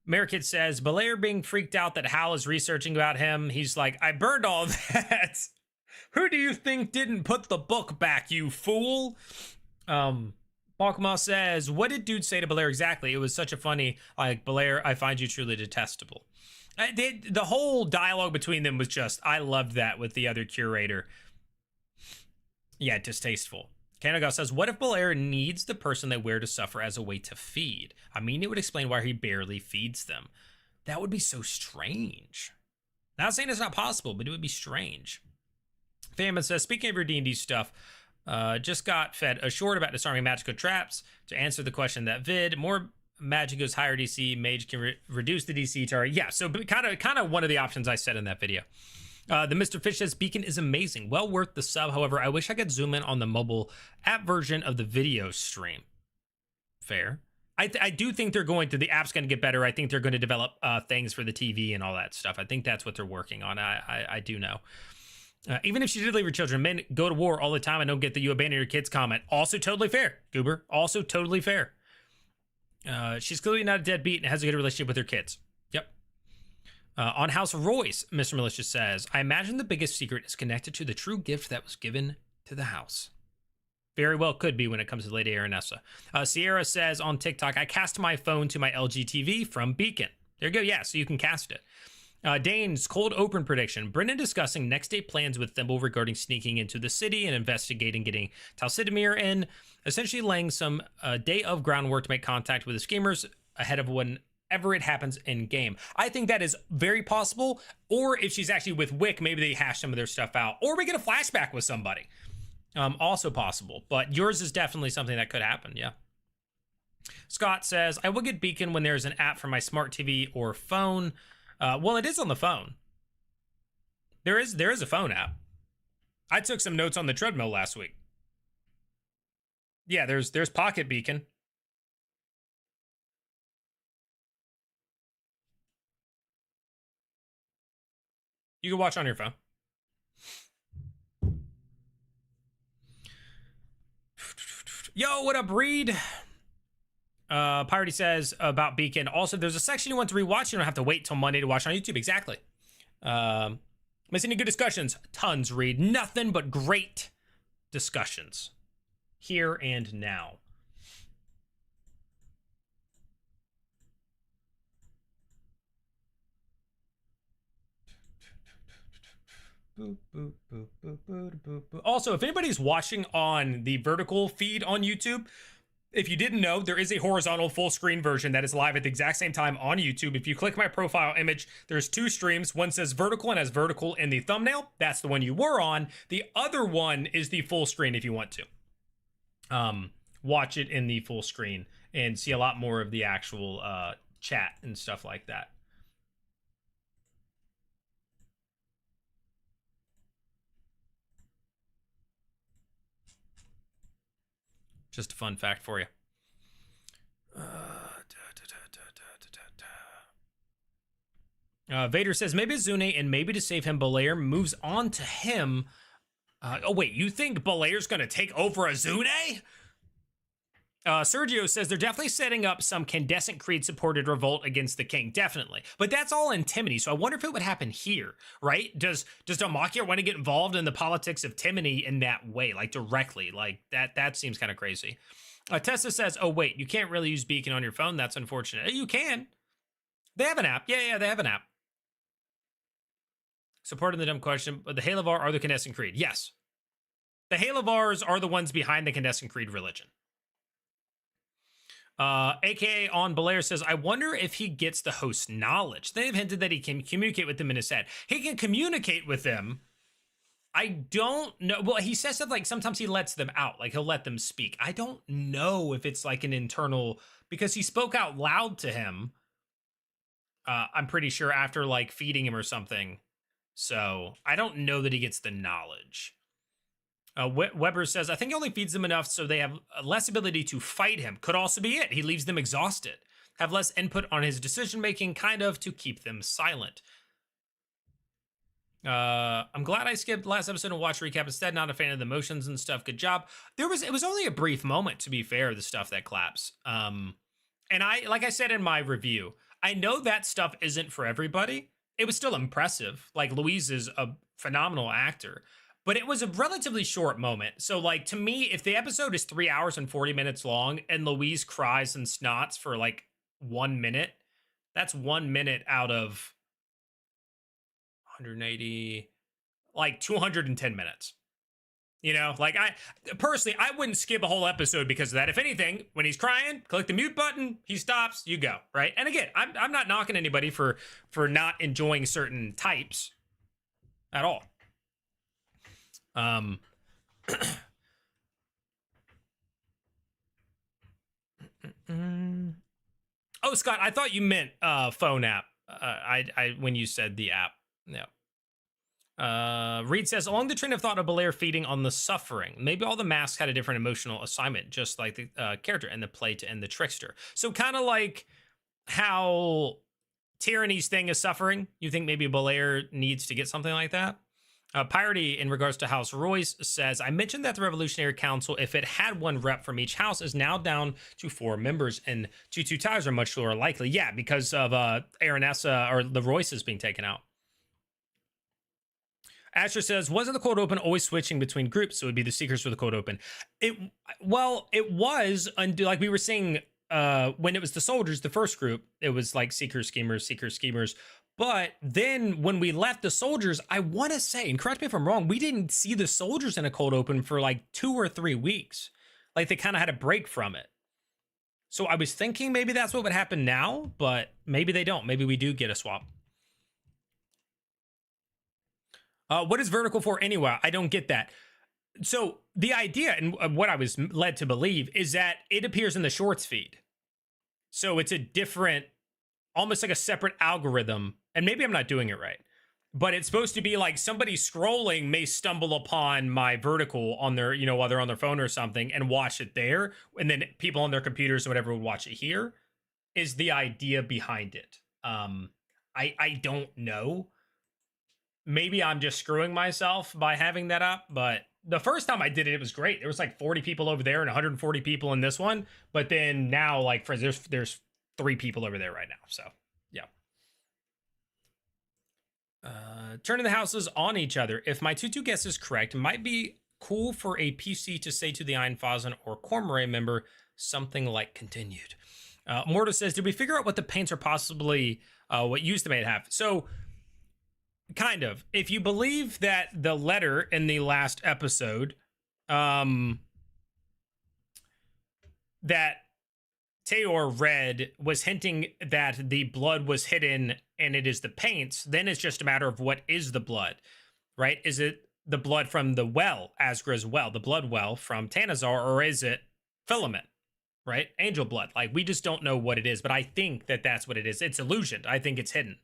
Merkid says, Belair being freaked out that Hal is researching about him. He's like, I burned all that. Who do you think didn't put the book back, you fool? Balkma says, what did dude say to Belair exactly? It was such a funny, like, Belair, I find you truly detestable. The whole dialogue between them was just, I loved that with the other curator. Yeah, distasteful. Kanaga says, what if Belair needs the person they wear to suffer as a way to feed? I mean, it would explain why he barely feeds them. That would be so strange. Not saying it's not possible, but it would be strange. Famine says, speaking of your D&D stuff, just got fed a short about disarming Magico traps. To answer the question that vid, more magic goes higher DC, mage can reduce the DC target. Yeah, so kind of one of the options I said in that video. The Mr. Fish says, Beacon is amazing. Well worth the sub. However, I wish I could zoom in on the mobile app version of the video stream. Fair. I do think they're going to, the app's going to get better. I think they're going to develop things for the TV and all that stuff. I think that's what they're working on. I do know. Even if she did leave her children, men go to war all the time and don't get the you abandon your kids comment. Also totally fair, Goober. Also totally fair. She's clearly not a deadbeat and has a good relationship with her kids. Yep. On House of Royce, Mr. Malicious says, I imagine the biggest secret is connected to the true gift that was given to the house. Very well could be when it comes to Lady Aranessa. Sierra says on TikTok, I cast my phone to my LG TV from Beacon. There you go. Yeah, so you can cast it. Dane's cold open prediction. Brendan discussing next day plans with Thimble regarding sneaking into the city and investigating getting Talsidamir in, essentially laying some day of groundwork to make contact with the schemers ahead of whenever it happens in game. I think that is very possible. Or if she's actually with Wick, maybe they hash some of their stuff out. Or we get a flashback with somebody. Also possible. But yours is definitely something that could happen, yeah. Scott says, I will get Beacon when there's an app for my smart TV or phone. Well, it is on the phone. There is a phone app. I took some notes on the treadmill last week. Yeah, there's Pocket Beacon. You can watch on your phone. Yo, what up, Reed? Pirate says about Beacon. Also, there's a section you want to rewatch. You don't have to wait till Monday to watch on YouTube. Exactly. Missing any good discussions? Tons, Reed. Nothing but great discussions. Here and now. Also, if anybody's watching on the vertical feed on YouTube, if you didn't know, there is a horizontal full screen version that is live at the exact same time on YouTube. If you click my profile image, there's two streams. One says vertical and has vertical in the thumbnail. That's the one you were on. The other one is the full screen if you want to. Watch it in the full screen and see a lot more of the actual chat and stuff like that. Just a fun fact for you. Vader says maybe Zune, and maybe to save him, Belair moves on to him. Oh wait, you think Belair's gonna take over Azune? Sergio says they're definitely setting up some Candescent Creed supported revolt against the king, definitely. But that's all in Timony, so I wonder if it would happen here, right? Does Damakia want to get involved in the politics of Timony in that way, like directly? Like that seems kind of crazy. Tessa says, oh wait, you can't really use Beacon on your phone. That's unfortunate. You can. They have an app. Yeah, they have an app. Supporting the dumb question, but the Halavar are the Candescent Creed. Yes. The Halavars are the ones behind the Candescent Creed religion. AKA on Belair says, I wonder if he gets the host's knowledge. They've hinted that he can communicate with them in his head. He can communicate with them. I don't know. Well, he says stuff like sometimes he lets them out, like he'll let them speak. I don't know if it's like an internal, because he spoke out loud to him. I'm pretty sure after like feeding him or something. So I don't know that he gets the knowledge. Weber says, I think he only feeds them enough so they have less ability to fight him. Could also be it. He leaves them exhausted. Have less input on his decision-making, kind of, to keep them silent. I'm glad I skipped last episode and watched recap instead. Not a fan of the motions and stuff. Good job. It was only a brief moment, to be fair, the stuff that claps. And like I said in my review, I know that stuff isn't for everybody. It was still impressive. Like, Louise is a phenomenal actor. But it was a relatively short moment. So, like, to me, if the episode is 3 hours and 40 minutes long and Louise cries and snots for, like, 1 minute, that's 1 minute out of 180, like, 210 minutes. You know, like, I wouldn't skip a whole episode because of that. If anything, when he's crying, click the mute button, he stops, you go, right? And again, I'm not knocking anybody for not enjoying certain types at all. Oh, Scott, I thought you meant phone app. I when you said the app. Yeah. Reed says, along the train of thought of Belair feeding on the suffering, maybe all the masks had a different emotional assignment, just like the character and the play to end the trickster. So kind of like how Tyranny's thing is suffering. You think maybe Belair needs to get something like that? Piety, in regards to House Royce, says, I mentioned that the Revolutionary Council, if it had one rep from each house, is now down to 4 members, and 2 ties are much lower likely. Yeah, because of Aranessa or the Royces being taken out. Asher says, wasn't the cold open always switching between groups? So it would be the Seekers for the cold open. It was, like we were saying, when it was the soldiers, the first group, it was like Seekers, Schemers. But then when we left the soldiers, I want to say, and correct me if I'm wrong, we didn't see the soldiers in a cold open for like 2 or 3 weeks. Like they kind of had a break from it. So I was thinking maybe that's what would happen now, but maybe they don't. Maybe we do get a swap. What is vertical for anyway? I don't get that. So the idea and what I was led to believe is that it appears in the shorts feed. So it's a different, almost like a separate algorithm. And maybe I'm not doing it right, but it's supposed to be like somebody scrolling may stumble upon my vertical on their, while they're on their phone or something and watch it there. And then people on their computers or whatever would watch it here is the idea behind it. I don't know. Maybe I'm just screwing myself by having that up, but the first time I did it, it was great. There was like 40 people over there and 140 people in this one. But then now, like, for there's 3 people over there right now. So, yeah. Turning the houses on each other. If my 2-2 guess is correct, it might be cool for a PC to say to the Iron Fazan or Cormoray member something like continued. Morta says, did we figure out what the paints are possibly what use they may have? So, kind of. If you believe that the letter in the last episode, that Teor read was hinting that the blood was hidden and it is the paints, then it's just a matter of what is the blood, right? Is it the blood from the well, Asgra's well, the blood well from Tanazar, or is it filament, right? Angel blood. Like, we just don't know what it is, but I think that that's what it is. It's illusioned. I think it's hidden.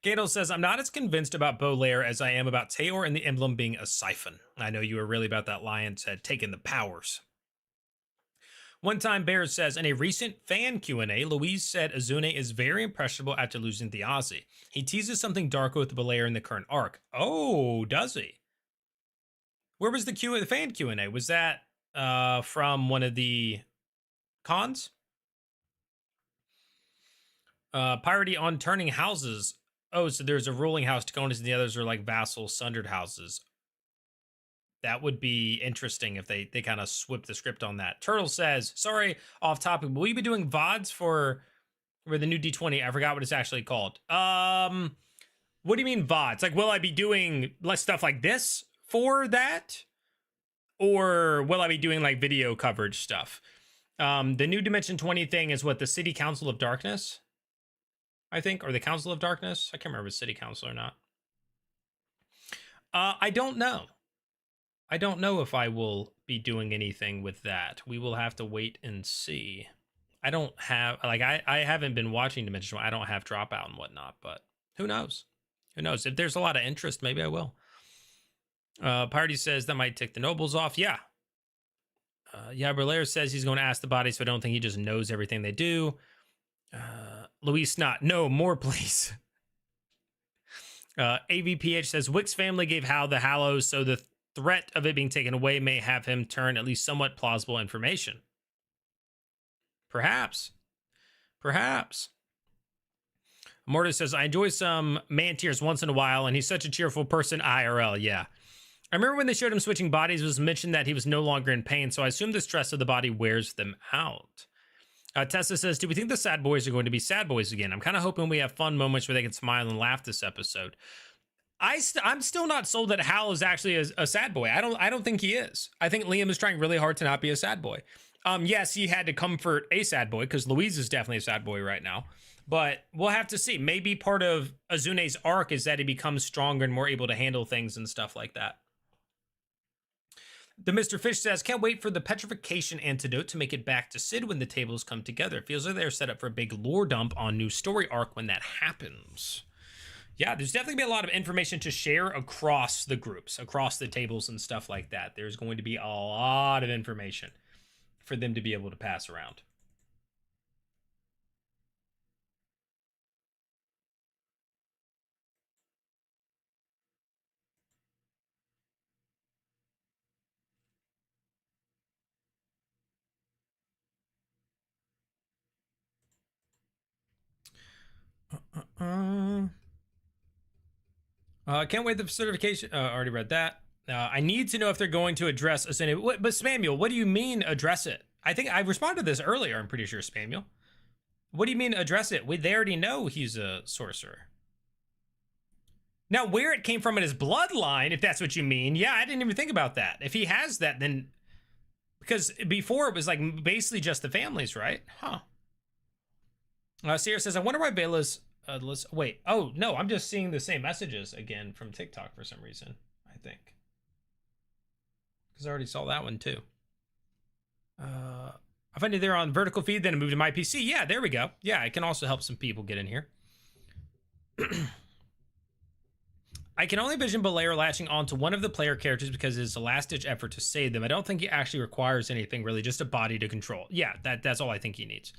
Gato says, I'm not as convinced about Bolair as I am about Taor and the emblem being a siphon. I know you were really about that lion's head taking the powers. One time Bear says, in a recent fan Q&A, Louise said Azune is very impressionable after losing the Aussie. He teases something darker with Bolair in the current arc. Oh, does he? Where was the fan Q&A? Was that from one of the cons? Piety on turning houses. Oh, so there's a ruling house, Taconis, and the others are like vassal sundered houses. That would be interesting if they kind of swip the script on that. Turtle says, sorry, off topic, but will you be doing VODs for the new D20? I forgot what it's actually called. What do you mean VODs? Like, will I be doing less stuff like this for that? Or will I be doing like video coverage stuff? The new Dimension 20 thing is what, the City Council of Darkness? I think, or the Council of Darkness? I can't remember if it's City Council or not. I don't know. I don't know if I will be doing anything with that. We will have to wait and see. I don't have, like, I haven't been watching Dimension. I don't have Dropout and whatnot, but who knows? Who knows? If there's a lot of interest, maybe I will. Party says that might tick the nobles off. Yeah. Yeah, Belair says he's going to ask the body, so I don't think he just knows everything they do. Luis Snot, no, more please. AVPH says Wick's family gave Hal the Hallows, so the threat of it being taken away may have him turn at least somewhat plausible information. Perhaps. Perhaps. Mortis says, I enjoy some man tears once in a while, and he's such a cheerful person IRL. Yeah. I remember when they showed him switching bodies, it was mentioned that he was no longer in pain, so I assume the stress of the body wears them out. Tessa says, do we think the sad boys are going to be sad boys again? I'm kind of hoping we have fun moments where they can smile and laugh this episode. I'm still not sold that Hal is actually a sad boy. I don't think he is. I think Liam is trying really hard to not be a sad boy. Yes, he had to comfort a sad boy because Louise is definitely a sad boy right now. But we'll have to see. Maybe part of Azune's arc is that he becomes stronger and more able to handle things and stuff like that. The Mr. Fish says, can't wait for the petrification antidote to make it back to Sid when the tables come together. It feels like they're set up for a big lore dump on new story arc when that happens. Yeah, there's definitely be a lot of information to share across the groups, across the tables and stuff like that. There's going to be a lot of information for them to be able to pass around. Can't wait the certification. Already read that. I need to know if they're going to address Ascended. But Spamuel, what do you mean address it? I think I responded to this earlier. I'm pretty sure, Spamuel. What do you mean address it? They already know he's a sorcerer. Now, where it came from in his bloodline, if that's what you mean, yeah, I didn't even think about that. If he has that, then because before it was like basically just the families, right? Huh. Sierra says, I wonder why Veilos. Wait. Oh no, I'm just seeing the same messages again from TikTok for some reason. I think because I already saw that one too. I find it there on vertical feed, then I moved to my PC. Yeah, there we go. Yeah, it can also help some people get in here. I can only envision Belair latching onto one of the player characters because it's a last-ditch effort to save them. I don't think he actually requires anything, really, just a body to control. Yeah, that's all I think he needs.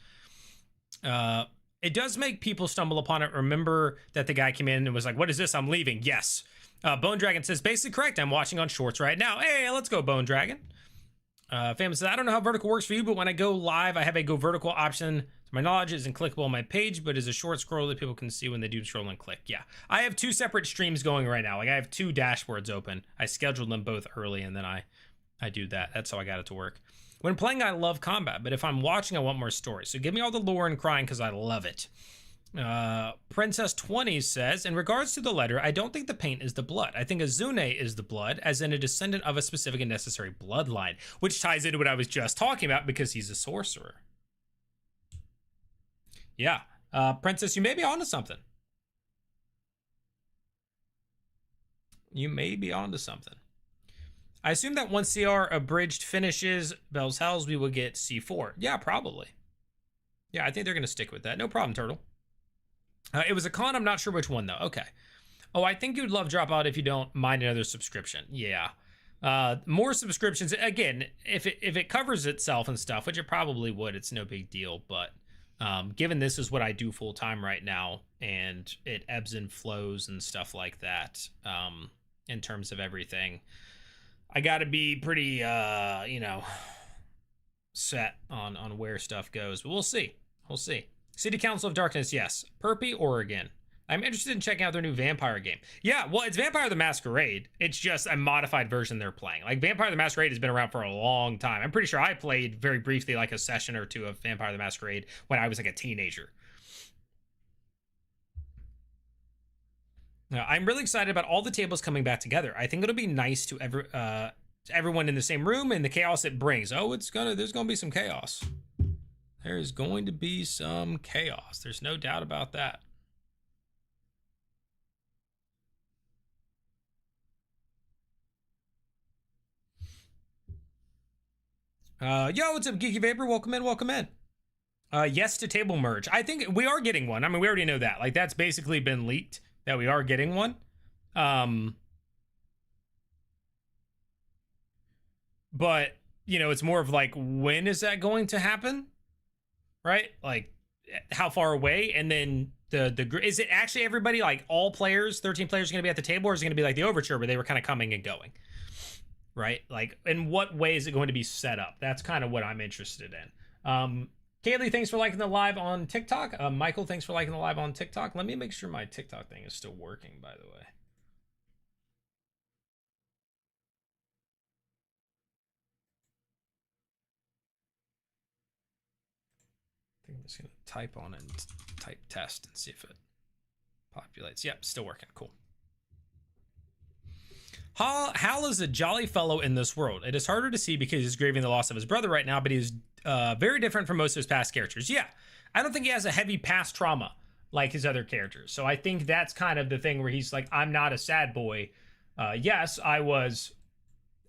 It does make people stumble upon it. Remember that the guy came in and was like, what is this? I'm leaving. Yes. Bone Dragon says, basically correct. I'm watching on shorts right now. Hey, let's go, Bone Dragon. Famous says, I don't know how vertical works for you, but when I go live, I have a go vertical option. To my knowledge, it isn't clickable on my page, but is a short scroll that people can see when they do scroll and click. Yeah. I have two separate streams going right now. Like I have two dashboards open. I scheduled them both early and then I do that. That's how I got it to work. When playing, I love combat, but if I'm watching, I want more story. So give me all the lore and crying because I love it. Princess 20 says, in regards to the letter, I don't think the paint is the blood. I think Azune is the blood, as in a descendant of a specific and necessary bloodline, which ties into what I was just talking about because he's a sorcerer. Yeah. Princess, you may be onto something. You may be onto something. I assume that once CR abridged finishes Bell's Hells, we will get C4. Yeah, probably. Yeah, I think they're going to stick with that. No problem, Turtle. It was a con. I'm not sure which one though. Okay. Oh, I think you'd love Dropout if you don't mind another subscription. Yeah. More subscriptions. Again, if it covers itself and stuff, which it probably would, it's no big deal. But given this is what I do full time right now, and it ebbs and flows and stuff like that, in terms of everything, I got to be pretty, set on where stuff goes. But we'll see. We'll see. City Council of Darkness, yes. Perpy, Oregon. I'm interested in checking out their new vampire game. Yeah, well, it's Vampire the Masquerade. It's just a modified version they're playing. Like, Vampire the Masquerade has been around for a long time. I'm pretty sure I played very briefly, like a session or two of Vampire the Masquerade when I was like a teenager. Now, I'm really excited about all the tables coming back together. I think it'll be nice to everyone in the same room and the chaos it brings. Oh, there's gonna be some chaos. There's going to be some chaos. There's no doubt about that. Yo, what's up, Geeky Vapor? Welcome in, welcome in. Yes to table merge. I think we are getting one. I mean, we already know that. Like, that's basically been leaked that we are getting one. But, it's more of like, when is that going to happen? Right? Like, how far away? And then is it actually everybody, like all players, 13 players are going to be at the table, or is it going to be like the Overture where they were kind of coming and going? Right? Like, in what way is it going to be set up? That's kind of what I'm interested in. Kaylee, thanks for liking the live on TikTok. Michael, thanks for liking the live on TikTok. Let me make sure my TikTok thing is still working, by the way. I think I'm just going to type on it and type test and see if it populates. Yep, still working. Cool. Hal is a jolly fellow in this world. It is harder to see because he's grieving the loss of his brother right now, but he's very different from most of his past characters. Yeah, I don't think he has a heavy past trauma like his other characters. So I think that's kind of the thing where he's like, I'm not a sad boy. Yes, I was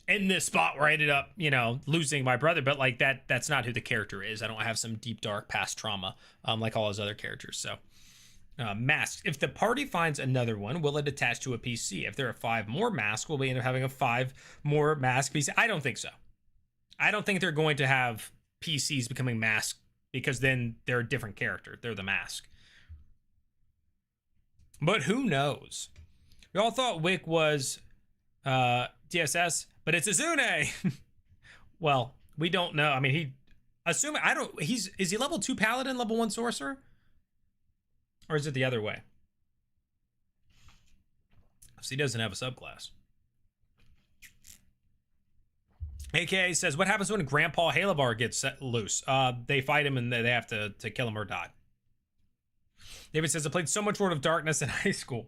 in this spot where I ended up, losing my brother, but like that's not who the character is. I don't have some deep, dark past trauma like all his other characters. So masks. If the party finds another one, will it attach to a PC? If there are 5 more masks, will we end up having a 5 more mask PC? I don't think so. I don't think they're going to have PCs becoming masks, because then they're a different character. They're the mask. But who knows? We all thought Wick was DSS, but it's Azune. Well, we don't know. I mean, is he level 2 paladin, level 1 sorcerer? Or is it the other way? So he doesn't have a subclass. AKA says, what happens when Grandpa Halabar gets set loose? They fight him and they have to kill him or die. David says, I played so much World of Darkness in high school.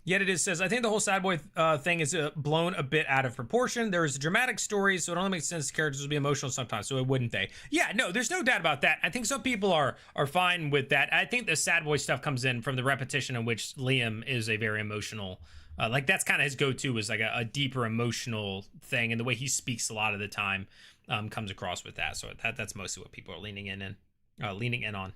Yet it says, I think the whole sad boy thing is blown a bit out of proportion. There is a dramatic story, so it only makes sense characters will be emotional sometimes, so wouldn't they? Yeah, no, there's no doubt about that. I think some people are fine with that. I think the sad boy stuff comes in from the repetition in which Liam is a very emotional, like that's kind of his go-to, is like a deeper emotional thing, and the way he speaks a lot of the time comes across with that. So that's mostly what people are leaning in on.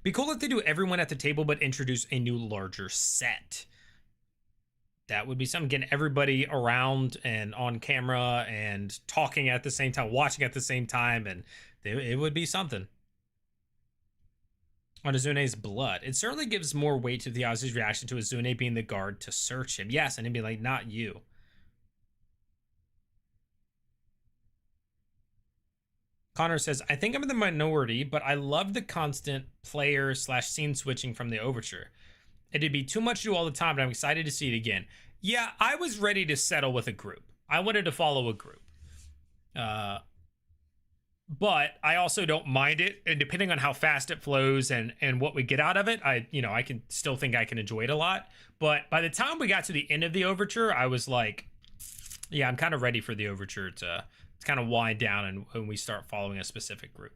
Be cool if they do everyone at the table, but introduce a new larger set. That would be something. Getting everybody around and on camera and talking at the same time, watching at the same time, and it would be something. On Azune's blood, it certainly gives more weight to the Ozzy's reaction to Azune being the guard to search him. Yes, and he'd be like, not you. Connor says, I think I'm in the minority, but I love the constant player/scene switching from the Overture. It'd be too much to do all the time, but I'm excited to see it again. Yeah, I was ready to settle with a group. I wanted to follow a group. But I also don't mind it, and depending on how fast it flows and what we get out of it, I can still think I can enjoy it a lot. But by the time we got to the end of the Overture, I was like, yeah, I'm kind of ready for the Overture to kind of wind down and when we start following a specific group.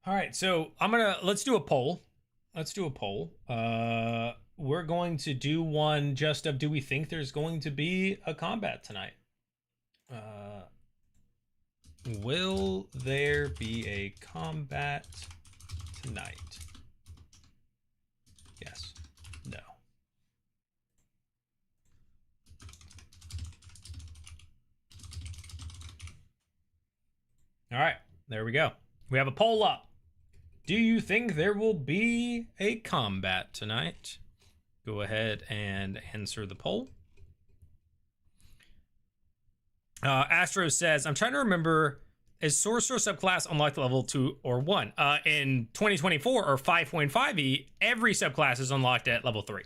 All right, so let's do a poll. we're going to do one just of, do we think there's going to be a combat tonight? Will there be a combat tonight? Yes. No. All right, there we go. We have a poll up. Do you think there will be a combat tonight? Go ahead and answer the poll. Astro says, I'm trying to remember, is Sorcerer subclass unlocked level 2 or 1? In 2024 or 5.5e, every subclass is unlocked at level 3.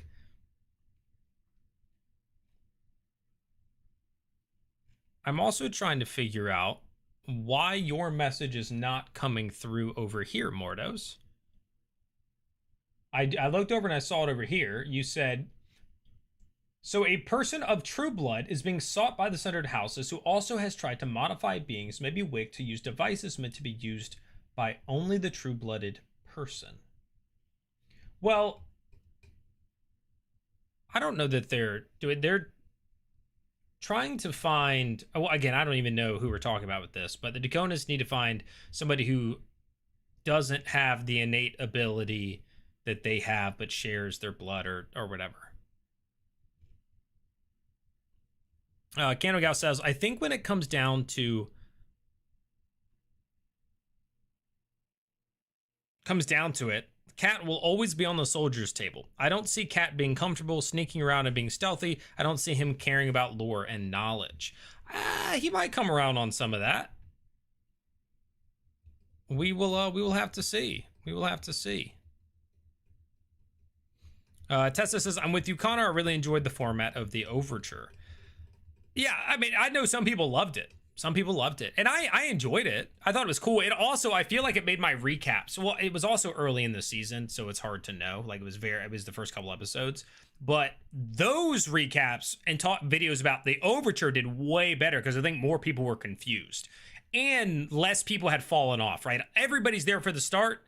I'm also trying to figure out why your message is not coming through over here, Mordos. I looked over and I saw it over here. You said, so a person of true blood is being sought by the Sundered Houses who also has tried to modify beings, maybe wicked, to use devices meant to be used by only the true-blooded person. Well, I don't know that they're doing. They're trying to find. Well, again, I don't even know who we're talking about with this, but the Dakonas need to find somebody who doesn't have the innate ability that they have, but shares their blood or whatever. Canogal says, I think when it comes down to it, Cat will always be on the soldier's table. I don't see Cat being comfortable sneaking around and being stealthy. I don't see him caring about lore and knowledge. He might come around on some of that. We will have to see. We will have to see. Tessa says, I'm with you, Connor. I really enjoyed the format of the Overture. Yeah, I mean, I know some people loved it. Some people loved it. And I enjoyed it. I thought it was cool. It also, I feel like it made my recaps. Well, it was also early in the season, so it's hard to know. Like, it was the first couple episodes. But those recaps and videos about the Overture did way better because I think more people were confused. And less people had fallen off, right? Everybody's there for the start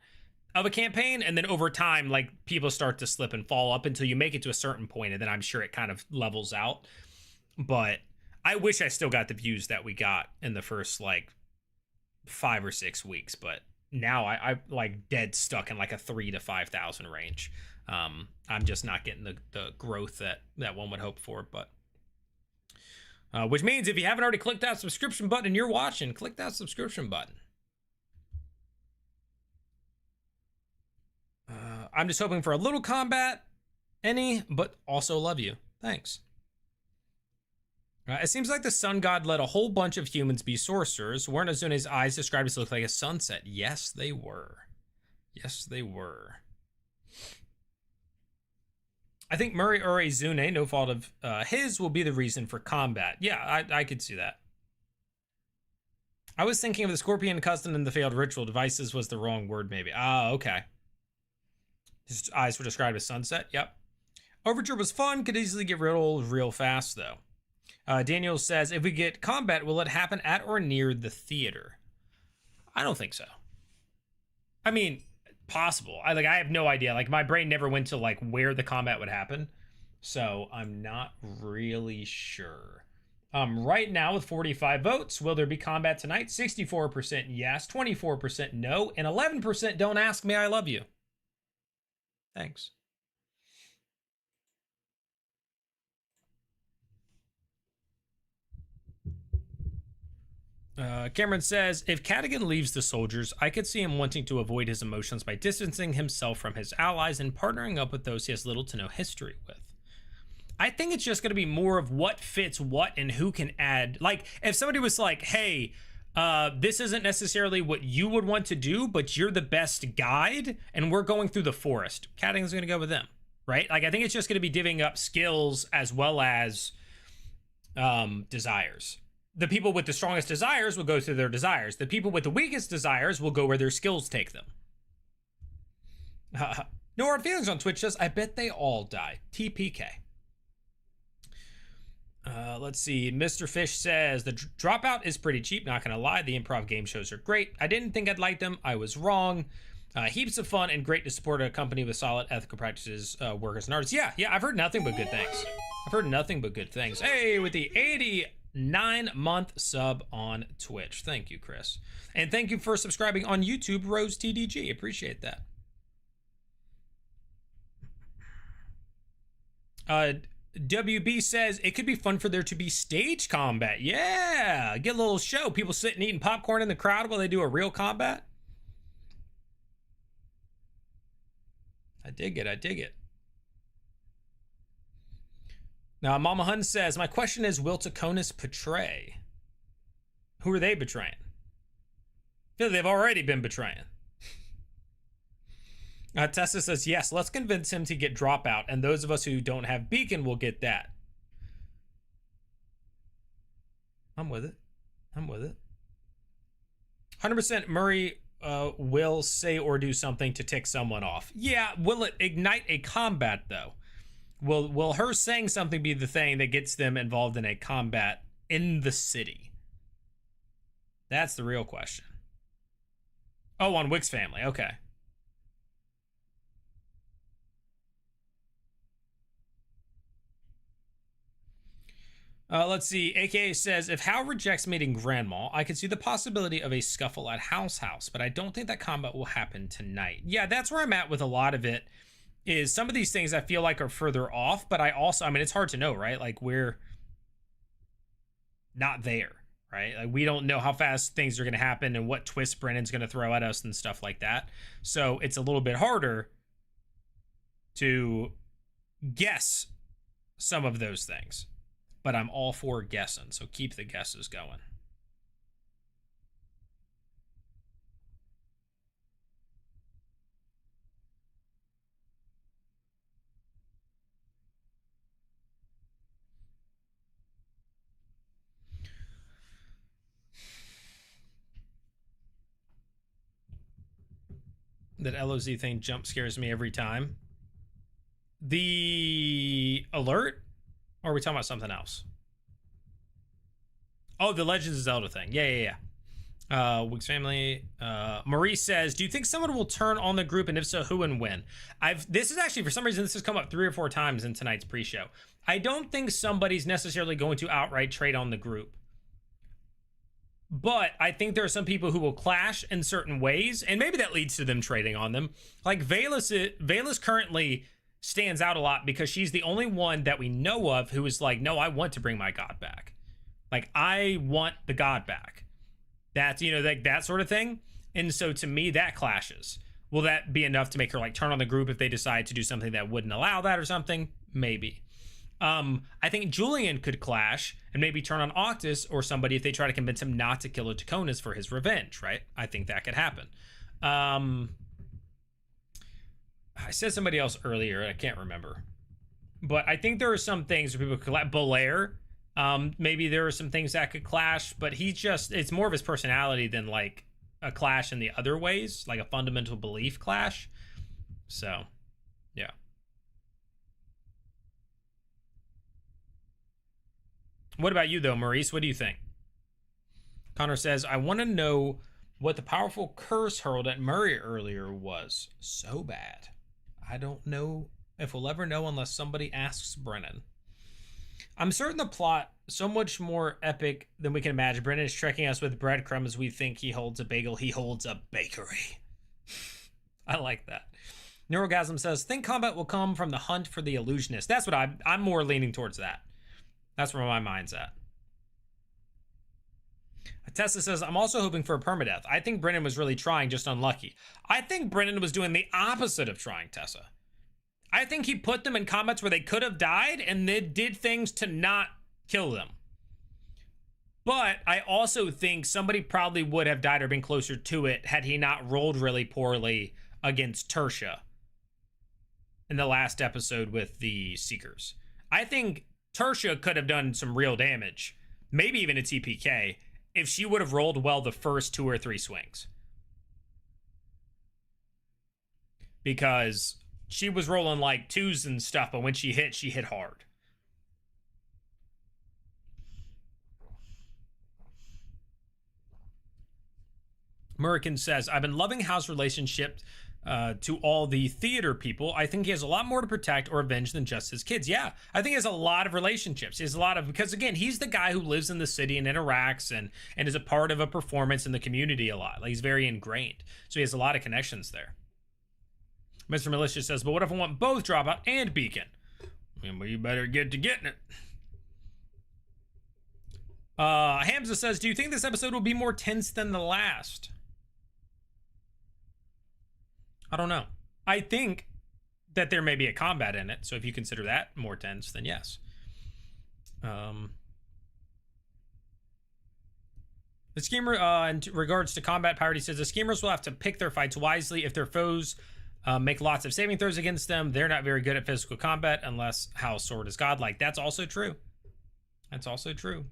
of a campaign, and then over time, like, people start to slip and fall up until you make it to a certain point, and then I'm sure it kind of levels out. But I wish I still got the views that we got in the first, like, 5 or 6 weeks, but now I like dead stuck in like a 3,000 to 5,000 range. I'm just not getting the growth that one would hope for, but which means if you haven't already clicked that subscription button and you're watching, click that subscription button. I'm just hoping for a little combat, but also love you. Thanks. It seems like the sun god let a whole bunch of humans be sorcerers. Weren't Azune's eyes described as look like a sunset? Yes, they were. Yes, they were. I think Murray or Azune, no fault of his, will be the reason for combat. Yeah, I could see that. I was thinking of the scorpion custom and the failed ritual. Devices was the wrong word, maybe. Ah, okay. His eyes were described as sunset. Yep. Overture was fun. Could easily get rid of real fast, though. Daniel says, if we get combat, will it happen at or near the theater? I don't think so. I mean, possible. I have no idea. Like, my brain never went to like where the combat would happen. So I'm not really sure. Right now with 45 votes, will there be combat tonight? 64% yes, 24% no, and 11% don't ask me I love you. Thanks. Cameron says, if Cadigan leaves the soldiers, I could see him wanting to avoid his emotions by distancing himself from his allies and partnering up with those he has little to no history with. I think it's just going to be more of what fits what and who can add. Like, if somebody was like, hey, this isn't necessarily what you would want to do, but you're the best guide, and we're going through the forest, Cadigan's going to go with them, right? Like, I think it's just going to be divvying up skills as well as desires. The people with the strongest desires will go through their desires. The people with the weakest desires will go where their skills take them. No hard feelings on Twitch says, I bet they all die. TPK. Let's see. Mr. Fish says, the Dropout is pretty cheap, not going to lie. The improv game shows are great. I didn't think I'd like them. I was wrong. Heaps of fun and great to support a company with solid ethical practices, workers and artists. Yeah, I've heard nothing but good things. I've heard nothing but good things. Hey, with the 89-month sub on Twitch. Thank you, Chris. And thank you for subscribing on YouTube, Rose TDG. Appreciate that. WB says it could be fun for there to be stage combat. Yeah, get a little show. People sitting eating popcorn in the crowd while they do a real combat. I dig it. I dig it. Now, Mama Hun says, my question is, will Taconis betray? Who are they betraying? I feel they've already been betraying. Tessa says, yes, let's convince him to get Dropout, and those of us who don't have Beacon will get that. I'm with it. I'm with it. 100% Murray will say or do something to tick someone off. Yeah, will it ignite a combat, though? Will her saying something be the thing that gets them involved in a combat in the city? That's the real question. Oh, on Wick's family. Okay. Let's see. AKA says, if Hal rejects meeting Grandma, I could see the possibility of a scuffle at Hal's house, but I don't think that combat will happen tonight. Yeah, that's where I'm at with a lot of it, is some of these things I feel like are further off, but I mean, it's hard to know, right? Like, we're not there, right? Like, we don't know how fast things are going to happen and what twists Brennan's going to throw at us and stuff like that. So it's a little bit harder to guess some of those things. But I'm all for guessing, so keep the guesses going. That LOZ thing jump scares me every time. The alert? Or are we talking about something else? Oh, the Legends of Zelda thing. Yeah. Wick's family. Maurice says, do you think someone will turn on the group, and if so, who and when? This is actually, for some reason, this has come up 3 or 4 times in tonight's pre-show. I don't think somebody's necessarily going to outright trade on the group. But I think there are some people who will clash in certain ways, and maybe that leads to them trading on them. Like Veilos currently stands out a lot because she's the only one that we know of who is like, no, I want to bring my god back. Like, I want the god back. That's, you know, like that sort of thing. And so to me, that clashes. Will that be enough to make her like turn on the group if they decide to do something that wouldn't allow that or something? Maybe. I think Julian could clash and maybe turn on Octus or somebody if they try to convince him not to kill Taconis for his revenge, right? I think that could happen. I said somebody else earlier, I can't remember. But I think there are some things where people could clash. Belair, maybe there are some things that could clash, but it's more of his personality than like a clash in the other ways, like a fundamental belief clash. So, yeah. What about you, though, Maurice? What do you think? Connor says, I want to know what the powerful curse hurled at Murray earlier was. So bad. I don't know if we'll ever know unless somebody asks Brennan. I'm certain the plot so much more epic than we can imagine. Brennan is trekking us with breadcrumbs. We think he holds a bagel. He holds a bakery. I like that. Neurogasm says, think combat will come from the hunt for the illusionist. That's what I'm more leaning towards that. That's where my mind's at. Tessa says, I'm also hoping for a permadeath. I think Brennan was really trying, just unlucky. I think Brennan was doing the opposite of trying, Tessa. I think he put them in combats where they could have died and they did things to not kill them. But I also think somebody probably would have died or been closer to it had he not rolled really poorly against Tertia in the last episode with the Seekers. I think Tertia could have done some real damage, maybe even a TPK, if she would have rolled well the first 2 or 3 swings. Because she was rolling like 2s and stuff, but when she hit hard. Murican says, I've been loving Hal's relationship to all the theater people. I think he has a lot more to protect or avenge than just his kids. Yeah, I think he has a lot of relationships. He has a lot of, because again, he's the guy who lives in the city and interacts and is a part of a performance in the community a lot. Like, he's very ingrained. So he has a lot of connections there. Mr. Militia says, but what if I want both Dropout and Beacon? Well, you better get to getting it. Hamza says, do you think this episode will be more tense than the last? I don't know. I think that there may be a combat in it, so if you consider that more tense, then yes. The schemer, in regards to combat parity, says the schemers will have to pick their fights wisely. If their foes make lots of saving throws against them, they're not very good at physical combat unless Hal's sword is godlike. That's also true. That's also true.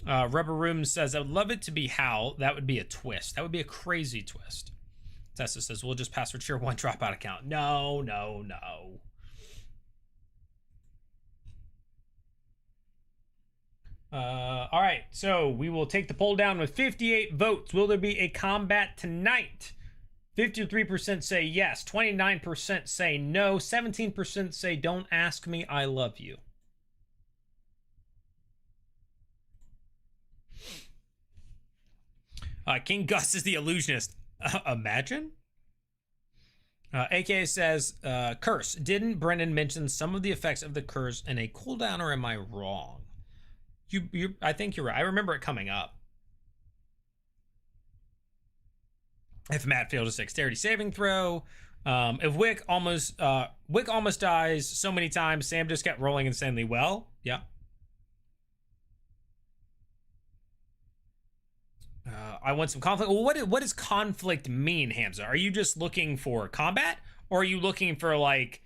Rubber Room says, I would love it to be Hal. That would be a twist. That would be a crazy twist. Tessa says, we'll just pass for tier 1 Dropout account. No, no, no. All right, so we will take the poll down with 58 votes. Will there be a combat tonight? 53% say yes, 29% say no, 17% say don't ask me, I love you. King Gus is the illusionist. Imagine? AK says, curse. Didn't Brennan mention some of the effects of the curse in a cooldown, or am I wrong? I think you're right. I remember it coming up. If Matt failed a dexterity saving throw, if Wick almost dies so many times, Sam just kept rolling insanely well. Yeah. I want some conflict. Well, what does conflict mean, Hamza? Are you just looking for combat, or are you looking for like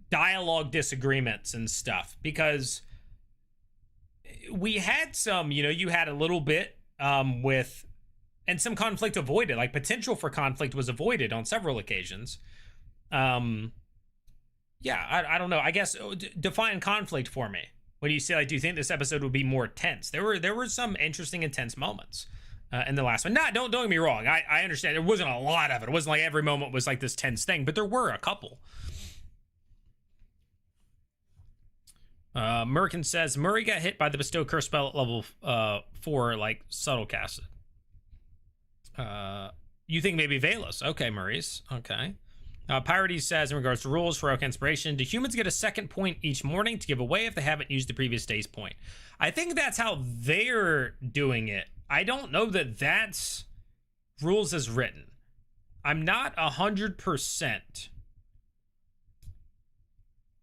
dialogue disagreements and stuff? Because we had some, you had a little bit with, and some conflict avoided, like potential for conflict was avoided on several occasions. Yeah, I don't know. I guess define conflict for me. When you say, like, do you think this episode would be more tense? There were some interesting and tense moments in the last one. Don't get me wrong. I understand there wasn't a lot of it. It wasn't like every moment was like this tense thing, but there were a couple. Merkin says, Murray got hit by the Bestow Curse spell at level 4, like, subtle casted. You think maybe Veilos. Okay, Murray's. Okay. Parody says, in regards to rules for Oak Inspiration, do humans get a second point each morning to give away if they haven't used the previous day's point? I think that's how they're doing it. I don't know that that's rules as written. I'm not 100%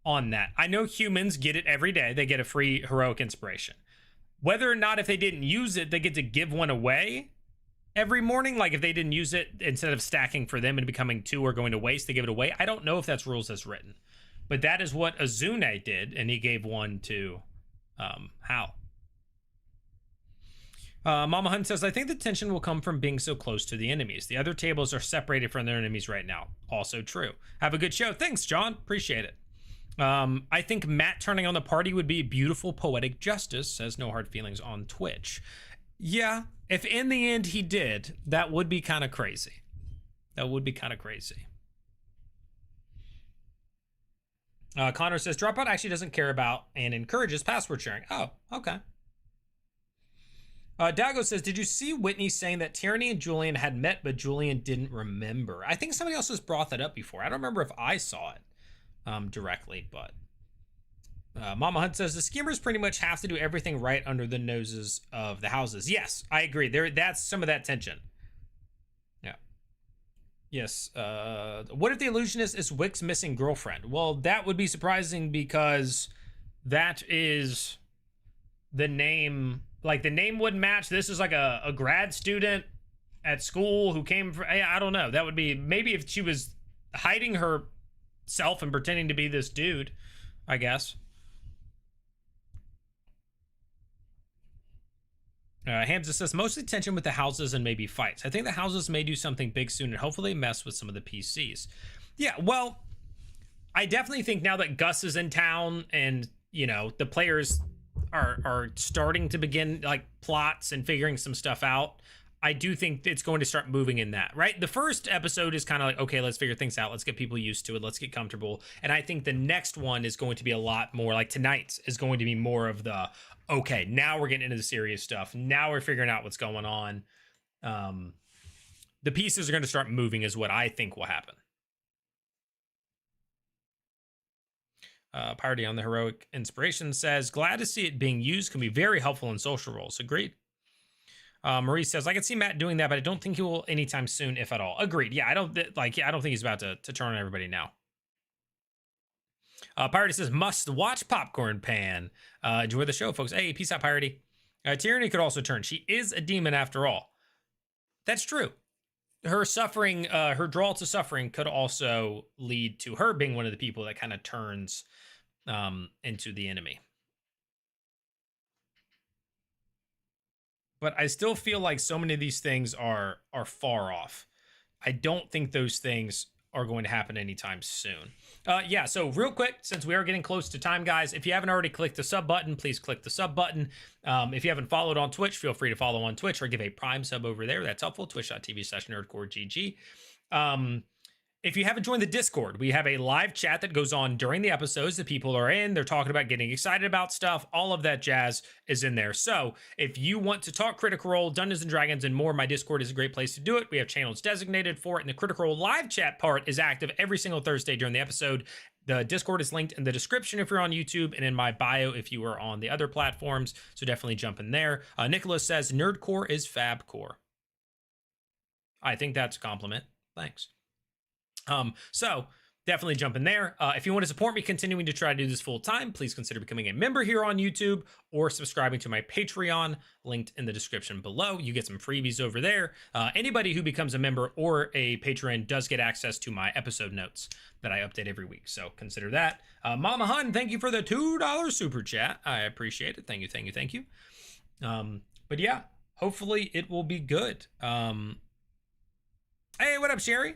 on that. I know humans get it every day. They get a free Heroic Inspiration. Whether or not if they didn't use it, they get to give one away every morning, like if they didn't use it, instead of stacking for them and becoming 2 or going to waste, they give it away. I don't know if that's rules as written, but that is what Azune did, and he gave one to Hal. Mama Hunt says, I think the tension will come from being so close to the enemies. The other tables are separated from their enemies right now. Also true. Have a good show. Thanks, John. Appreciate it. I think Matt turning on the party would be beautiful poetic justice, says No Hard Feelings on Twitch. Yeah, if in the end he did, that would be kind of crazy. That would be kind of crazy. Connor says, Dropout actually doesn't care about and encourages password sharing. Oh, okay. Dago says, did you see Whitney saying that Tyranny and Julian had met, but Julian didn't remember? I think somebody else has brought that up before. I don't remember if I saw it directly, but... Mama Hunt says the schemers pretty much have to do everything right under the noses of the houses. Yes, I agree. That's some of that tension. Yeah. Yes. What if the illusionist is Wick's missing girlfriend? Well, that would be surprising because that is the name. Like, the name wouldn't match. This is like a grad student at school who came from, I don't know. That would be, maybe if she was hiding herself and pretending to be this dude, I guess. Hamza says, mostly tension with the houses and maybe fights. I think the houses may do something big soon and hopefully mess with some of the PCs. Yeah, well, I definitely think now that Gus is in town and, the players are starting to begin like plots and figuring some stuff out, I do think it's going to start moving in that, right? The first episode is kind of like, okay, let's figure things out. Let's get people used to it. Let's get comfortable. And I think the next one is going to be a lot more like tonight's is going to be more of the, okay, now we're getting into the serious stuff. Now we're figuring out what's going on. The pieces are going to start moving is what I think will happen. Party on the Heroic Inspiration says, glad to see it being used. Can be very helpful in social roles. Agreed. Marie says, I can see Matt doing that, but I don't think he will anytime soon, if at all. Agreed. Yeah, I don't think he's about to turn on everybody now. Pirate says, must watch Popcorn Pan. Enjoy the show, folks. Hey, peace out, Pirate. Tyranny could also turn. She is a demon after all. That's true. Her suffering, her draw to suffering could also lead to her being one of the people that kind of turns into the enemy. But I still feel like so many of these things are far off. I don't think those things are going to happen anytime soon. Yeah, so real quick, since we are getting close to time, guys, if you haven't already clicked the sub button, please click the sub button. If you haven't followed on Twitch, feel free to follow on Twitch or give a Prime sub over there. That's helpful, twitch.tv/nerdcoregg. If you haven't joined the Discord, we have a live chat that goes on during the episodes. The people are in, they're talking about getting excited about stuff. All of that jazz is in there. So if you want to talk Critical Role, Dungeons & Dragons, and more, my Discord is a great place to do it. We have channels designated for it, and the Critical Role live chat part is active every single Thursday during the episode. The Discord is linked in the description if you're on YouTube and in my bio if you are on the other platforms. So definitely jump in there. Nicholas says, Nerdcore is Fabcore. I think that's a compliment. Thanks. So definitely jump in there. If you want to support me continuing to try to do this full time, please consider becoming a member here on YouTube or subscribing to my Patreon, linked in the description below. You get some freebies over there. Anybody who becomes a member or a patron does get access to my episode notes that I update every week. So consider that. Mama Hun, thank you for the $2 super chat. I appreciate it. Thank you, thank you, thank you. But yeah, hopefully it will be good. Hey, what up, Sherry?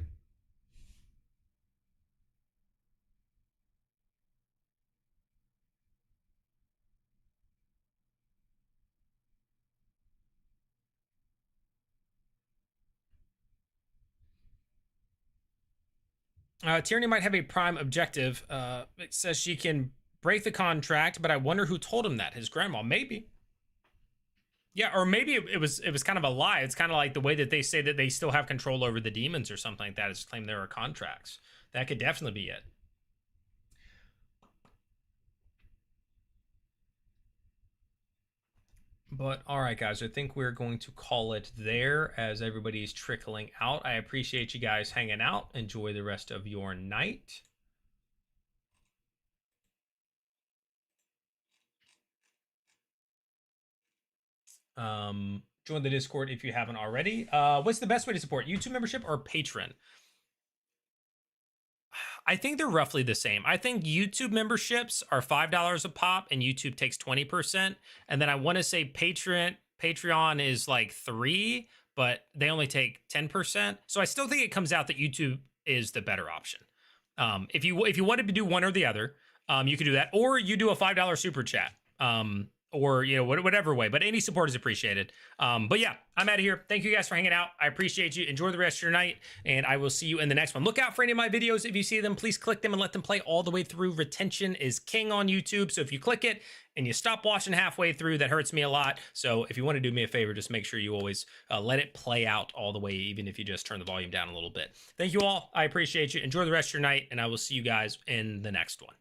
Tyranny might have a prime objective. It says she can break the contract, but I wonder who told him that. His grandma, maybe. Yeah, or maybe it was kind of a lie. It's kind of like the way that they say that they still have control over the demons or something like that. Is claim there are contracts. That could definitely be it. But all right, guys, I think we're going to call it there as everybody's trickling out. I appreciate you guys hanging out. Enjoy the rest of your night. Join the Discord if you haven't already. What's the best way to support? YouTube membership or Patreon? I think they're roughly the same. I think YouTube memberships are $5 a pop and YouTube takes 20%. And then I want to say Patreon is like $3, but they only take 10%. So I still think it comes out that YouTube is the better option. If you wanted to do one or the other, you could do that, or you do a $5 super chat. Or, you know, whatever way, but any support is appreciated. But yeah, I'm out of here. Thank you guys for hanging out. I appreciate you. Enjoy the rest of your night, and I will see you in the next one. Look out for any of my videos. If you see them, please click them and let them play all the way through. Retention is king on YouTube, so if you click it and you stop watching halfway through, that hurts me a lot. So if you want to do me a favor, just make sure you always let it play out all the way, even if you just turn the volume down a little bit. Thank you all. I appreciate you. Enjoy the rest of your night, and I will see you guys in the next one.